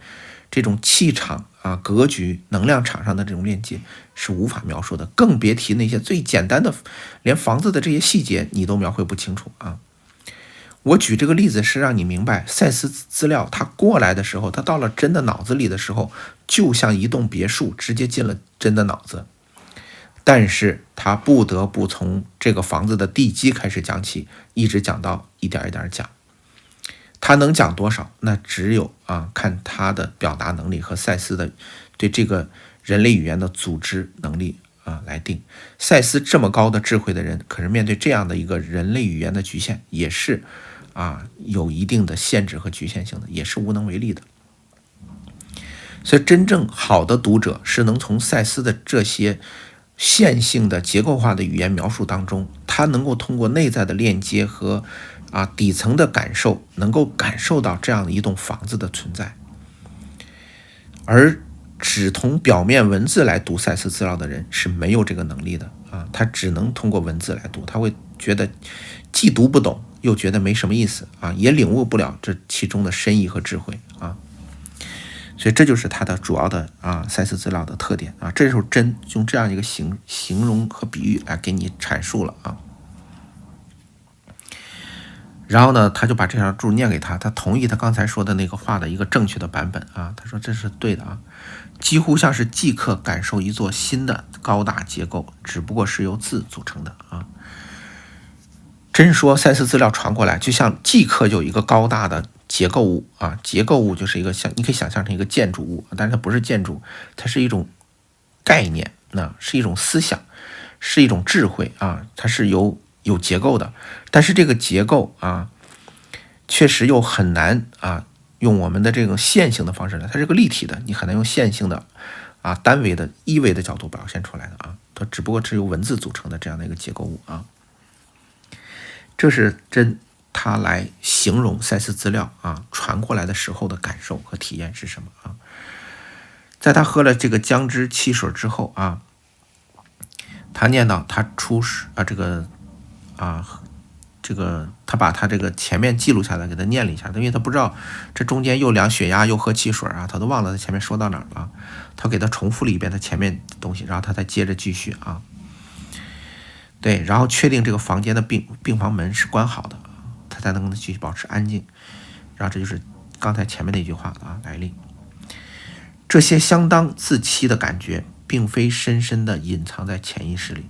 这种气场啊格局能量场上的这种链接是无法描述的，更别提那些最简单的，连房子的这些细节你都描绘不清楚啊。我举这个例子是让你明白，赛斯资料它过来的时候，它到了真的脑子里的时候，就像一栋别墅直接进了真的脑子。但是它不得不从这个房子的地基开始讲起，一直讲到一点一点讲。他能讲多少，那只有看他的表达能力和赛斯的对这个人类语言的组织能力来定。赛斯这么高的智慧的人，可是面对这样的一个人类语言的局限，也是有一定的限制和局限性的，也是无能为力的。所以真正好的读者是能从赛斯的这些线性的结构化的语言描述当中，他能够通过内在的链接和底层的感受，能够感受到这样的一栋房子的存在。而只从表面文字来读赛斯资料的人是没有这个能力的他只能通过文字来读，他会觉得既读不懂，又觉得没什么意思也领悟不了这其中的深意和智慧所以这就是它的主要的赛斯资料的特点这时候真用这样一个形容和比喻来给你阐述了然后呢，他就把这条注念给他同意他刚才说的那个话的一个正确的版本他说这是对的几乎像是即刻感受一座新的高大结构，只不过是由字组成的真说赛斯资料传过来，就像即刻有一个高大的结构物结构物就是一个你可以想象成一个建筑物，但是它不是建筑，它是一种概念是一种思想，是一种智慧它是有结构的，但是这个结构确实又很难用我们的这种线性的方式来，它是个立体的，你很难用线性的单维的一维的角度表现出来的它只不过是由文字组成的这样的一个结构物这是真他来形容赛斯资料传过来的时候的感受和体验是什么在他喝了这个姜汁汽水之后他念到他出他把他这个前面记录下来给他念了一下，因为他不知道这中间又量血压又喝汽水他都忘了他前面说到哪儿了，他给他重复了一遍他前面的东西，然后他再接着继续对，然后确定这个房间的病房门是关好的，他才能继续保持安静。然后这就是刚才前面那句话的来历。这些相当自欺的感觉，并非深深的隐藏在潜意识里。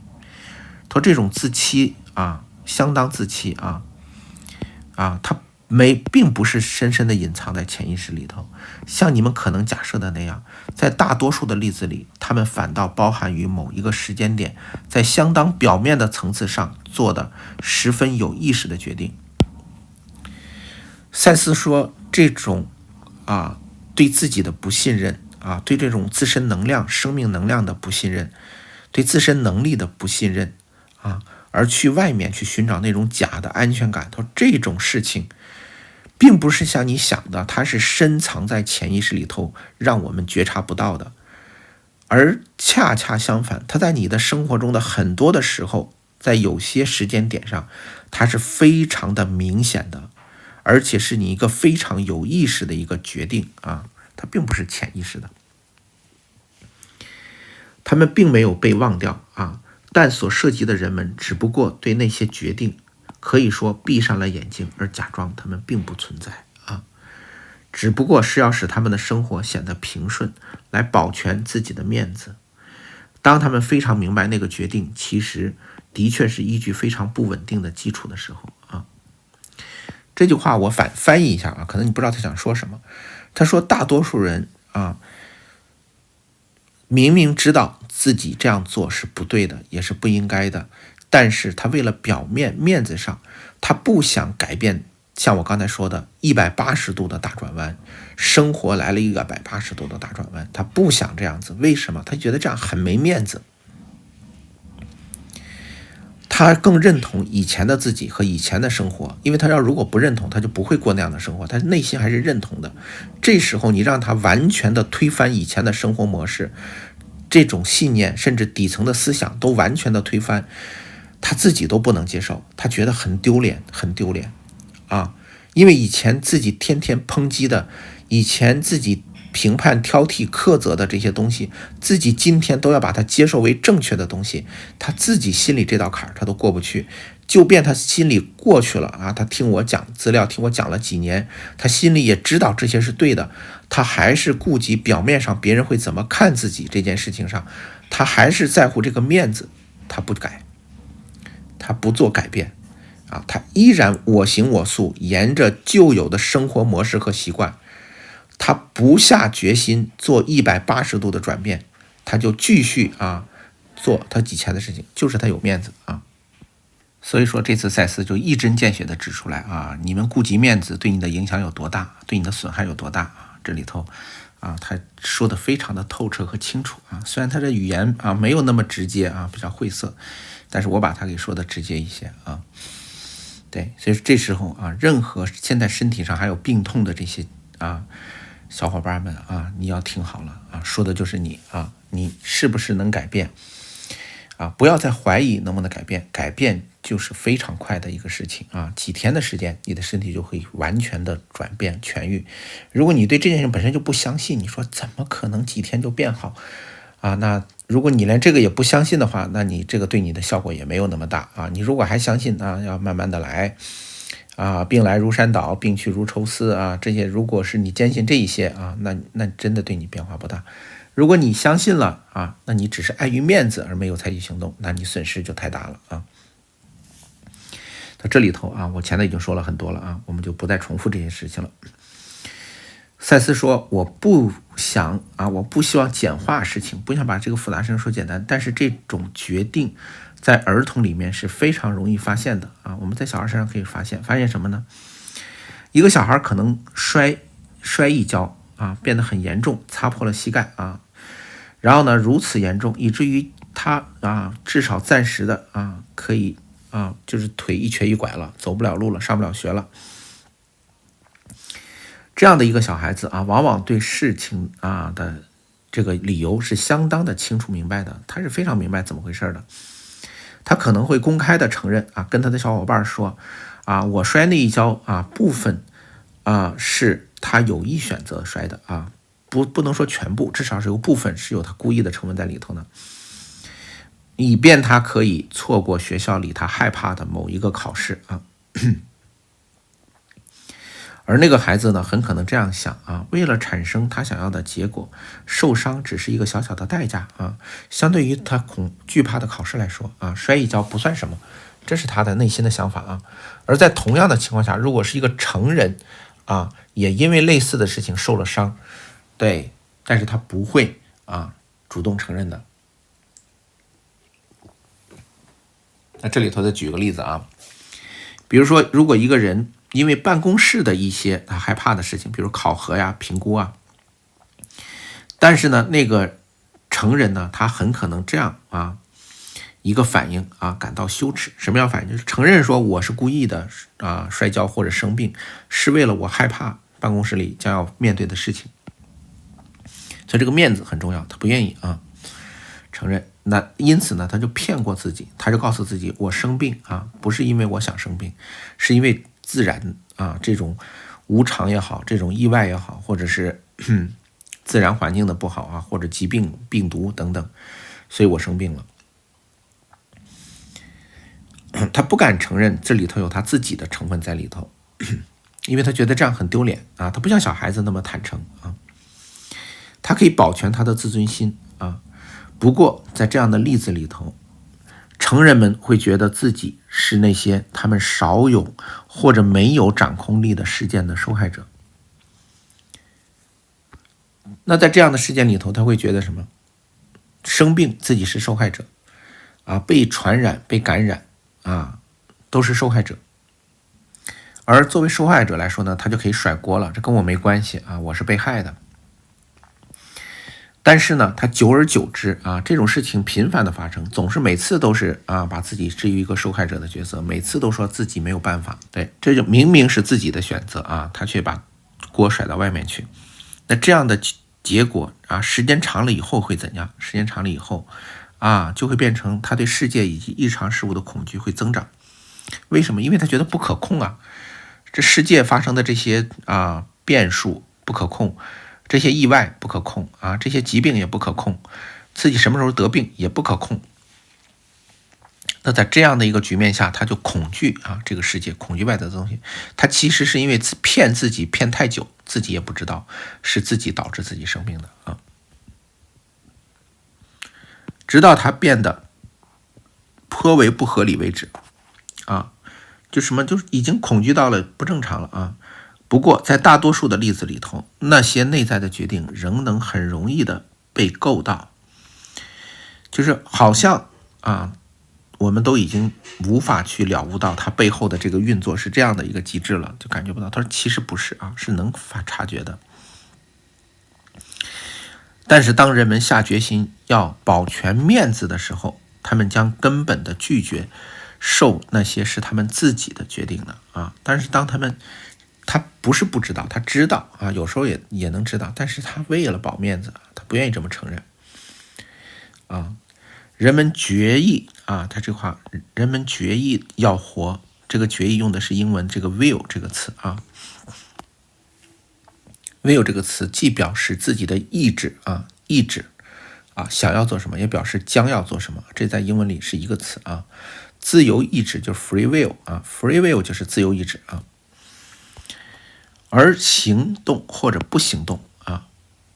他说这种自欺相当自欺它并不是深深的隐藏在潜意识里头，像你们可能假设的那样，在大多数的例子里，他们反倒包含于某一个时间点，在相当表面的层次上做的十分有意识的决定。赛斯说，这种对自己的不信任对这种自身能量、生命能量的不信任，对自身能力的不信任而去外面去寻找那种假的安全感，他说这种事情并不是像你想的，它是深藏在潜意识里头，让我们觉察不到的，而恰恰相反，它在你的生活中的很多的时候，在有些时间点上，它是非常的明显的，而且是你一个非常有意识的一个决定它并不是潜意识的，他们并没有被忘掉但所涉及的人们只不过对那些决定可以说闭上了眼睛，而假装他们并不存在只不过是要使他们的生活显得平顺，来保全自己的面子。当他们非常明白那个决定其实的确是依据非常不稳定的基础的时候这句话我翻译一下可能你不知道他想说什么。他说大多数人明明知道自己这样做是不对的，也是不应该的，但是他为了表面子上，他不想改变，像我刚才说的180度的大转弯，生活来了一个180度的大转弯，他不想这样子。为什么？他觉得这样很没面子。他更认同以前的自己和以前的生活，因为他如果不认同，他就不会过那样的生活，他内心还是认同的。这时候你让他完全的推翻以前的生活模式，这种信念甚至底层的思想都完全的推翻，他自己都不能接受，他觉得很丢脸因为以前自己天天抨击的，以前自己评判挑剔苛责的这些东西，自己今天都要把它接受为正确的东西，他自己心里这道坎他都过不去。就便他心里过去了他听我讲资料，听我讲了几年，他心里也知道这些是对的，他还是顾及表面上别人会怎么看自己这件事情上，他还是在乎这个面子，他不改，他不做改变啊，他依然我行我素，沿着旧有的生活模式和习惯，他不下决心做180度的转变，他就继续做他以前的事情，就是他有面子啊。所以说这次赛斯就一针见血的指出来你们顾及面子对你的影响有多大，对你的损害有多大这里头他说的非常的透彻和清楚虽然他的语言没有那么直接比较晦涩，但是我把它给说的直接一些对，所以这时候任何现在身体上还有病痛的这些小伙伴们你要听好了说的就是你你是不是能改变不要再怀疑能不能改变，改变就是非常快的一个事情几天的时间，你的身体就会完全的转变痊愈。如果你对这件事本身就不相信，你说怎么可能几天就变好那如果你连这个也不相信的话，那你这个对你的效果也没有那么大你如果还相信要慢慢的来病来如山倒，病去如抽丝这些如果是你坚信这一些那真的对你变化不大。如果你相信了那你只是碍于面子而没有采取行动，那你损失就太大了这里头我前头已经说了很多了我们就不再重复这些事情了。赛斯说我不希望简化事情，不想把这个复杂事情说简单，但是这种决定在儿童里面是非常容易发现的我们在小孩身上可以发现什么呢？一个小孩可能摔一跤变得很严重，擦破了膝盖然后呢如此严重以至于他至少暂时的可以就是腿一瘸一拐了，走不了路了，上不了学了。这样的一个小孩子往往对事情的这个理由是相当的清楚明白的，他是非常明白怎么回事的。他可能会公开的承认跟他的小伙伴说我摔那一跤部分是他有意选择摔的不能说全部，至少是有部分是有他故意的成分在里头呢，以便他可以错过学校里他害怕的某一个考试而那个孩子呢，很可能这样想为了产生他想要的结果，受伤只是一个小小的代价相对于他惧怕的考试来说摔一跤不算什么，这是他的内心的想法而在同样的情况下，如果是一个成人也因为类似的事情受了伤，对，但是他不会主动承认的。那这里头再举个例子比如说如果一个人因为办公室的一些他害怕的事情，比如考核评估但是呢那个成人呢，他很可能这样一个反应感到羞耻。什么样反应？就是承认说我是故意的摔跤或者生病，是为了我害怕办公室里将要面对的事情。所以这个面子很重要，他不愿意承认。那因此呢他就骗过自己，他就告诉自己我生病不是因为我想生病，是因为自然这种无常也好，这种意外也好，或者是自然环境的不好或者疾病病毒等等，所以我生病了。他不敢承认这里头有他自己的成分在里头，因为他觉得这样很丢脸他不像小孩子那么坦诚他可以保全他的自尊心不过在这样的例子里头，成人们会觉得自己是那些他们少有或者没有掌控力的事件的受害者。那在这样的事件里头，他会觉得什么？生病自己是受害者被传染被感染都是受害者。而作为受害者来说呢，他就可以甩锅了，这跟我没关系我是被害的。但是呢他久而久之这种事情频繁的发生，总是每次都是把自己置于一个受害者的角色，每次都说自己没有办法，对，这就明明是自己的选择他却把锅甩到外面去。那这样的结果时间长了以后会怎样？时间长了以后就会变成他对世界以及异常事物的恐惧会增长。为什么？因为他觉得不可控这世界发生的这些变数不可控，这些意外不可控这些疾病也不可控，自己什么时候得病也不可控。那在这样的一个局面下，他就恐惧这个世界，恐惧外在的东西。他其实是因为骗自己骗太久，自己也不知道是自己导致自己生病的直到他变得颇为不合理为止就什么就是已经恐惧到了不正常了啊。不过在大多数的例子里头，那些内在的决定仍能很容易的被够到，就是好像啊，我们都已经无法去了悟到它背后的这个运作是这样的一个机制了，就感觉不到。他说其实不是啊，是能察觉的。但是当人们下决心要保全面子的时候，他们将根本的拒绝受那些是他们自己的决定的啊。但是当他不是不知道，他知道啊，有时候也能知道，但是他为了保面子，他不愿意这么承认啊。人们决议啊，他这话，人们决议要活，这个决议用的是英文这个 will 这个词啊。will 这个词既表示自己的意志啊，想要做什么，也表示将要做什么，这在英文里是一个词啊。自由意志就是 free will 啊 ，free will 就是自由意志啊。而行动或者不行动啊，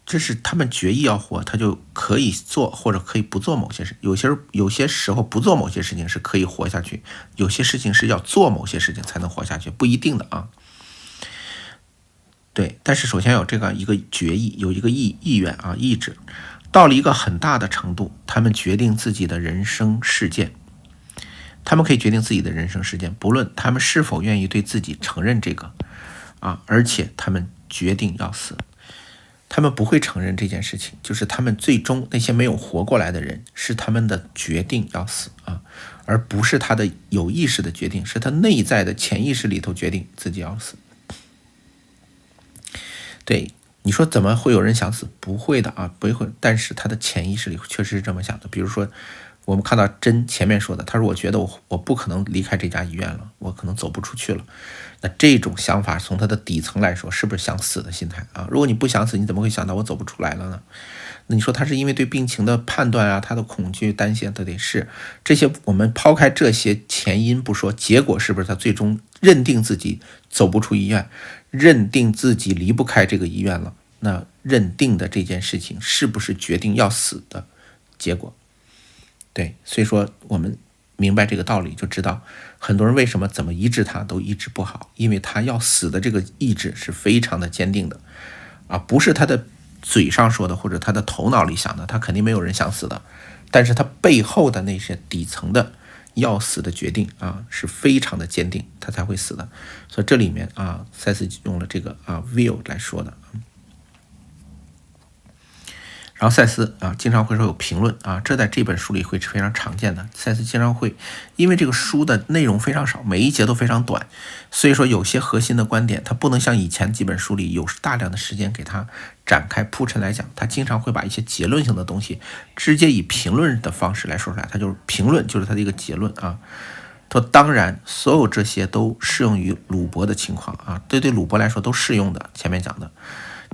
这是他们决意要活，他就可以做或者可以不做某些事。有些时候不做某些事情是可以活下去，有些事情是要做某些事情才能活下去，不一定的啊。对，但是首先有这个一个决议，有一个意愿啊，意志，到了一个很大的程度，他们决定自己的人生事件。他们可以决定自己的人生事件，不论他们是否愿意对自己承认这个啊，而且他们决定要死，他们不会承认这件事情，就是他们最终那些没有活过来的人，是他们的决定要死啊，而不是他的有意识的决定，是他内在的潜意识里头决定自己要死。对，你说怎么会有人想死？不会的啊，不会。但是他的潜意识里确实是这么想的。比如说，我们看到真前面说的，他说我觉得我不可能离开这家医院了，我可能走不出去了。那这种想法从他的底层来说，是不是想死的心态啊？如果你不想死，你怎么会想到我走不出来了呢？那你说他是因为对病情的判断啊，他的恐惧、担心，他得是这些。我们抛开这些前因不说，结果是不是他最终认定自己走不出医院，认定自己离不开这个医院了？那认定的这件事情是不是决定要死的结果？对，所以说我们明白这个道理，就知道很多人为什么怎么医治他都医治不好，因为他要死的这个意志是非常的坚定的啊，不是他的嘴上说的或者他的头脑里想的，他肯定没有人想死的，但是他背后的那些底层的要死的决定啊是非常的坚定，他才会死的。所以这里面啊，赛斯用了这个will 来说的。然后赛斯经常会说有评论啊，这在这本书里会是非常常见的。赛斯经常会，因为这个书的内容非常少，每一节都非常短，所以说有些核心的观点，它不能像以前几本书里有大量的时间给它展开铺陈来讲，他经常会把一些结论性的东西直接以评论的方式来说出来，他就是评论，就是他的一个结论啊。他说当然，所有这些都适用于鲁伯的情况啊，对鲁伯来说都适用的。前面讲的。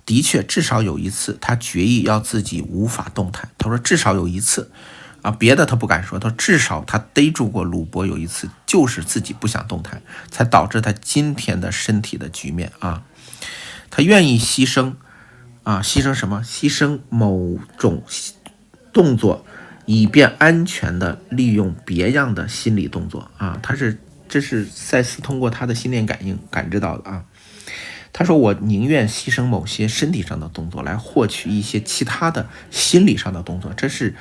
的确，至少有一次，他决意要自己无法动弹。他说至少有一次，别的他不敢说。他说至少他逮住过鲁伯有一次，就是自己不想动弹，才导致他今天的身体的局面啊。他愿意牺牲牺牲什么？牺牲某种动作，以便安全的利用别样的心理动作啊。这是赛斯通过他的心电感应感知到的啊。他说我宁愿牺牲某些身体上的动作来获取一些其他的心理上的动作，这是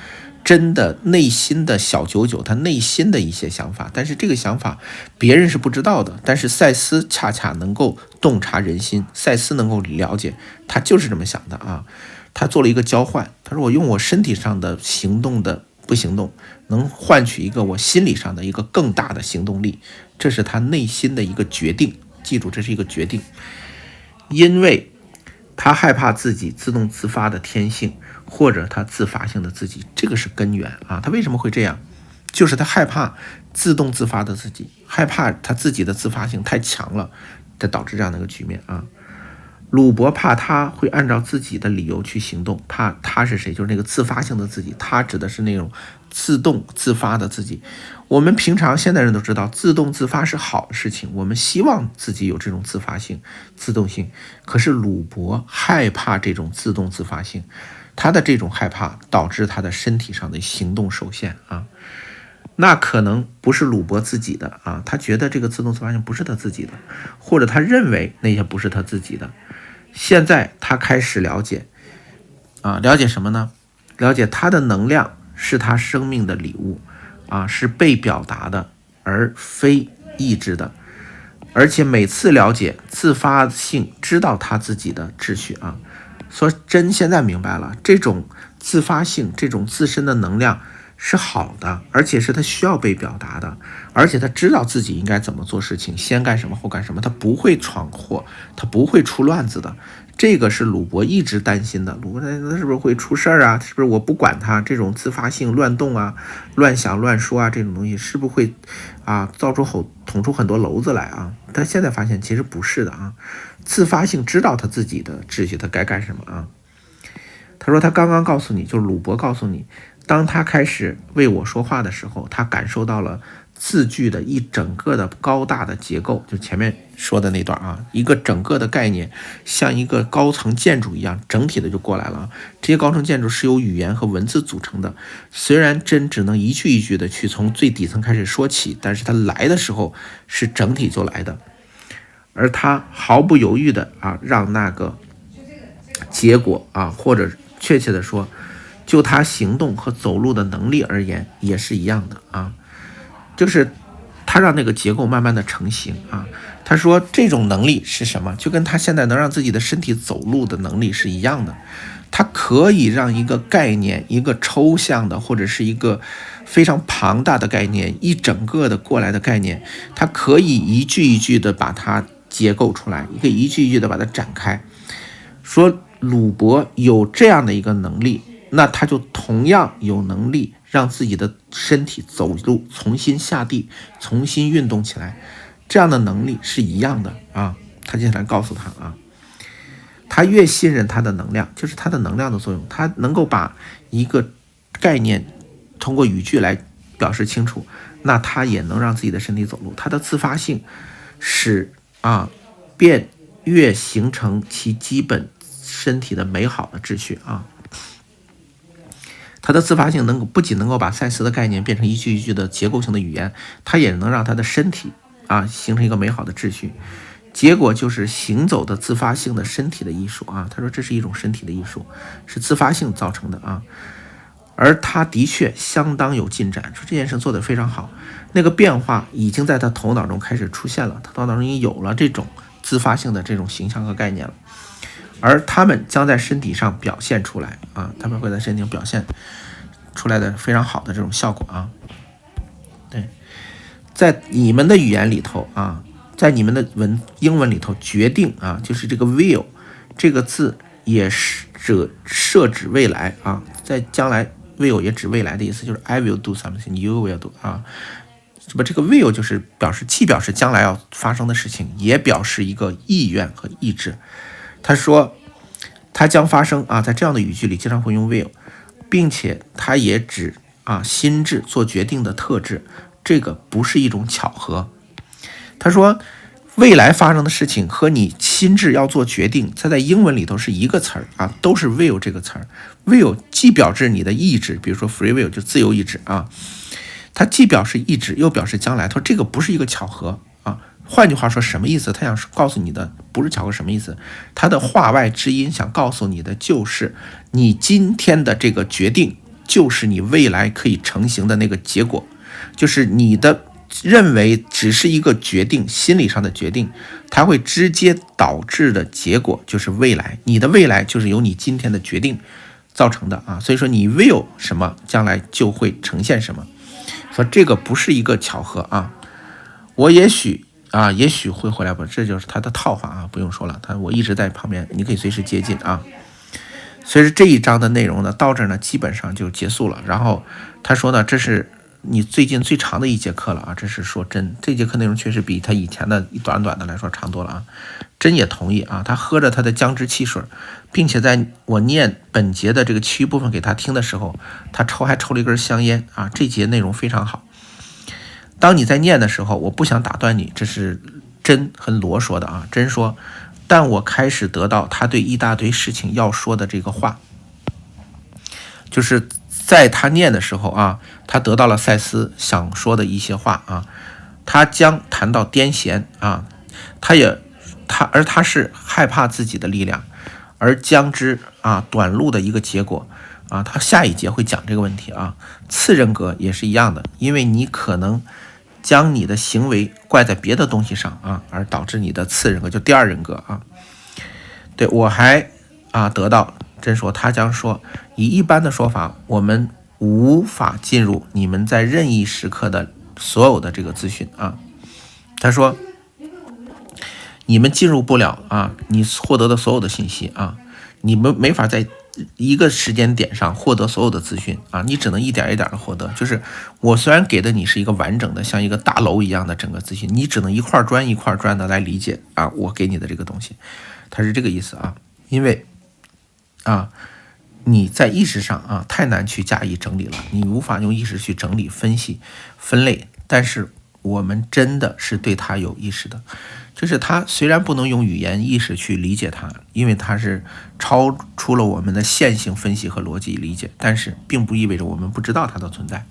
真的内心的小九九，他内心的一些想法，但是这个想法别人是不知道的，但是赛斯恰恰能够洞察人心，赛斯能够了解他就是这么想的啊。他做了一个交换，他说我用我身体上的行动的不行动能换取一个我心理上的一个更大的行动力，这是他内心的一个决定，记住这是一个决定。因为他害怕自己自动自发的天性，或者他自发性的自己，这个是根源啊。他为什么会这样？就是他害怕自动自发的自己，害怕他自己的自发性太强了，才导致这样的一个局面啊。鲁伯怕他会按照自己的理由去行动，怕他是谁？就是那个自发性的自己，他指的是那种自动自发的自己。我们平常现代人都知道，自动自发是好的事情，我们希望自己有这种自发性、自动性。可是鲁伯害怕这种自动自发性，他的这种害怕导致他的身体上的行动受限啊。那可能不是鲁伯自己的啊，他觉得这个自动自发性不是他自己的，或者他认为那些不是他自己的。现在他开始了解啊，了解什么呢？了解他的能量是他生命的礼物啊，是被表达的，而非意志的。而且每次了解自发性知道他自己的秩序啊，说真现在明白了，这种自发性这种自身的能量是好的，而且是他需要被表达的，而且他知道自己应该怎么做事情，先干什么后干什么，他不会闯祸，他不会出乱子的。这个是鲁伯一直担心的，鲁伯担心他是不是会出事啊？是不是我不管他这种自发性乱动啊、乱想乱说啊这种东西，是不是会啊捅出很多篓子来啊？但现在发现其实不是的啊，自发性知道他自己的秩序，他该干什么啊？他说他刚刚告诉你，就是鲁伯告诉你，当他开始为我说话的时候，他感受到了字句的一整个的高大的结构，就前面说的那段啊，一个整个的概念像一个高层建筑一样，整体的就过来了。这些高层建筑是由语言和文字组成的，虽然真只能一句一句的去从最底层开始说起，但是它来的时候是整体就来的，而他毫不犹豫的啊，让那个结果啊，或者确切的说，就他行动和走路的能力而言也是一样的啊，就是他让那个结构慢慢的成型啊。他说这种能力是什么？就跟他现在能让自己的身体走路的能力是一样的。他可以让一个概念，一个抽象的或者是一个非常庞大的概念，一整个的过来的概念，他可以一句一句的把它结构出来，一句一句的把它展开。说鲁伯有这样的一个能力，那他就同样有能力让自己的身体走路，重新下地，重新运动起来，这样的能力是一样的啊。他接下来告诉他啊，他越信任他的能量，就是他的能量的作用，他能够把一个概念通过语句来表示清楚，那他也能让自己的身体走路。他的自发性使便越形成其基本身体的美好的秩序啊。他的自发性不仅能够把赛斯的概念变成一句一句的结构性的语言，他也能让他的身体形成一个美好的秩序。结果就是行走的自发性的身体的艺术啊。他说这是一种身体的艺术，是自发性造成的啊。而他的确相当有进展，说这件事做得非常好，那个变化已经在他头脑中开始出现了，他头脑中已经有了这种自发性的这种形象和概念了，而他们将在身体上表现出来啊，他们会在身体上表现出来的非常好的这种效果啊。对，在你们的语言里头啊，在你们的英文里头，决定啊，就是这个 will 这个字也是设指未来啊，在将来 will 也指未来的意思，就是 I will do something, you will do 啊。这个 will 就是既表示将来要发生的事情，也表示一个意愿和意志。他说它将发生啊，在这样的语句里经常会用 will， 并且它也指心智做决定的特质，这个不是一种巧合。他说未来发生的事情和你心智要做决定，它在英文里头是一个词儿啊，都是 will 这个词儿。will 既表示你的意志，比如说 free will 就自由意志啊，它既表示意志又表示将来。他说这个不是一个巧合啊。换句话说什么意思？他想告诉你的不是巧合，什么意思？他的话外之音想告诉你的就是你今天的这个决定就是你未来可以成型的那个结果，就是你的认为只是一个决定，心理上的决定，它会直接导致的结果就是未来，你的未来就是由你今天的决定造成的啊。所以说你 will 什么，将来就会呈现什么，说这个不是一个巧合啊。我也许会回来，这就是他的套话啊，不用说了，我一直在旁边，你可以随时接近啊。所以这一章的内容呢，到这呢基本上就结束了。然后他说呢，这是你最近最长的一节课了啊，这是说真，这节课内容确实比他以前的短的来说长多了啊。真也同意啊，他喝着他的姜汁汽水，并且在我念本节的这个其余部分给他听的时候，他还抽了一根香烟啊。这节内容非常好。当你在念的时候，我不想打断你，这是真和罗说的啊。真说，但我开始得到他对一大堆事情要说的这个话，就是在他念的时候啊，他得到了赛斯想说的一些话啊，他将谈到癫痫啊，他是害怕自己的力量，而将之短路的一个结果啊，他下一节会讲这个问题啊。次人格也是一样的，因为你可能将你的行为怪在别的东西上啊，而导致你的次人格就第二人格啊。对，我还得到真说，他将说，以一般的说法，我们无法进入你们在任意时刻的所有的这个资讯啊。他说，你们进入不了你获得的所有的信息啊，你们没法在一个时间点上获得所有的资讯啊，你只能一点一点的获得。就是我虽然给的你是一个完整的，像一个大楼一样的整个资讯，你只能一块砖一块砖的来理解我给你的这个东西，它是这个意思啊。因为你在意识上太难去加以整理了，你无法用意识去整理、分析、分类，但是我们真的是对它有意识的。就是它虽然不能用语言意识去理解它，因为它是超出了我们的线性分析和逻辑理解，但是并不意味着我们不知道它的存在，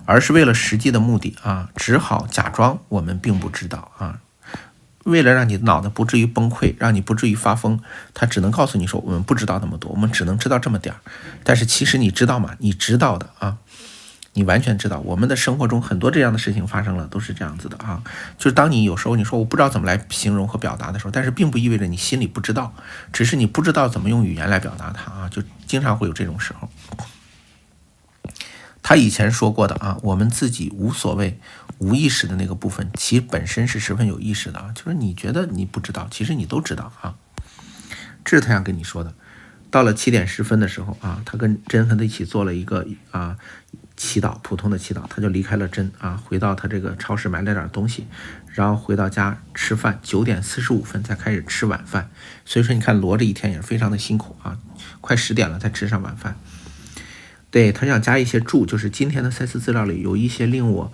而是为了实际的目的只好假装我们并不知道为了让你的脑袋不至于崩溃，让你不至于发疯，他只能告诉你说我们不知道那么多，我们只能知道这么点儿。但是其实你知道吗？你知道的你完全知道。我们的生活中很多这样的事情发生了，都是这样子的就是当你有时候你说我不知道怎么来形容和表达的时候，但是并不意味着你心里不知道，只是你不知道怎么用语言来表达它就经常会有这种时候。他以前说过的我们自己无所谓无意识的那个部分，其本身是十分有意识的就是你觉得你不知道，其实你都知道这是他想跟你说的。到了7点10分的时候他跟珍和他一起做了一个祈祷，普通的祈祷，他就离开了珍回到他这个超市买了点东西，然后回到家吃饭，9点45分才开始吃晚饭。所以说你看罗这一天也是非常的辛苦快10点了才吃上晚饭。对，他想加一些注，就是今天的赛斯资料里有一些令我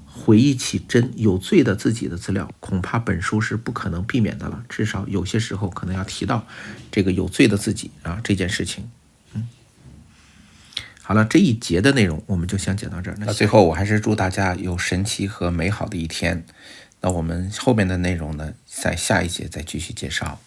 回忆起真有罪的自己的资料，恐怕本书是不可能避免的了，至少有些时候可能要提到这个有罪的自己这件事情。好了，这一节的内容我们就先讲到这儿。那最后我还是祝大家有神奇和美好的一天。那我们后面的内容呢，在下一节再继续介绍。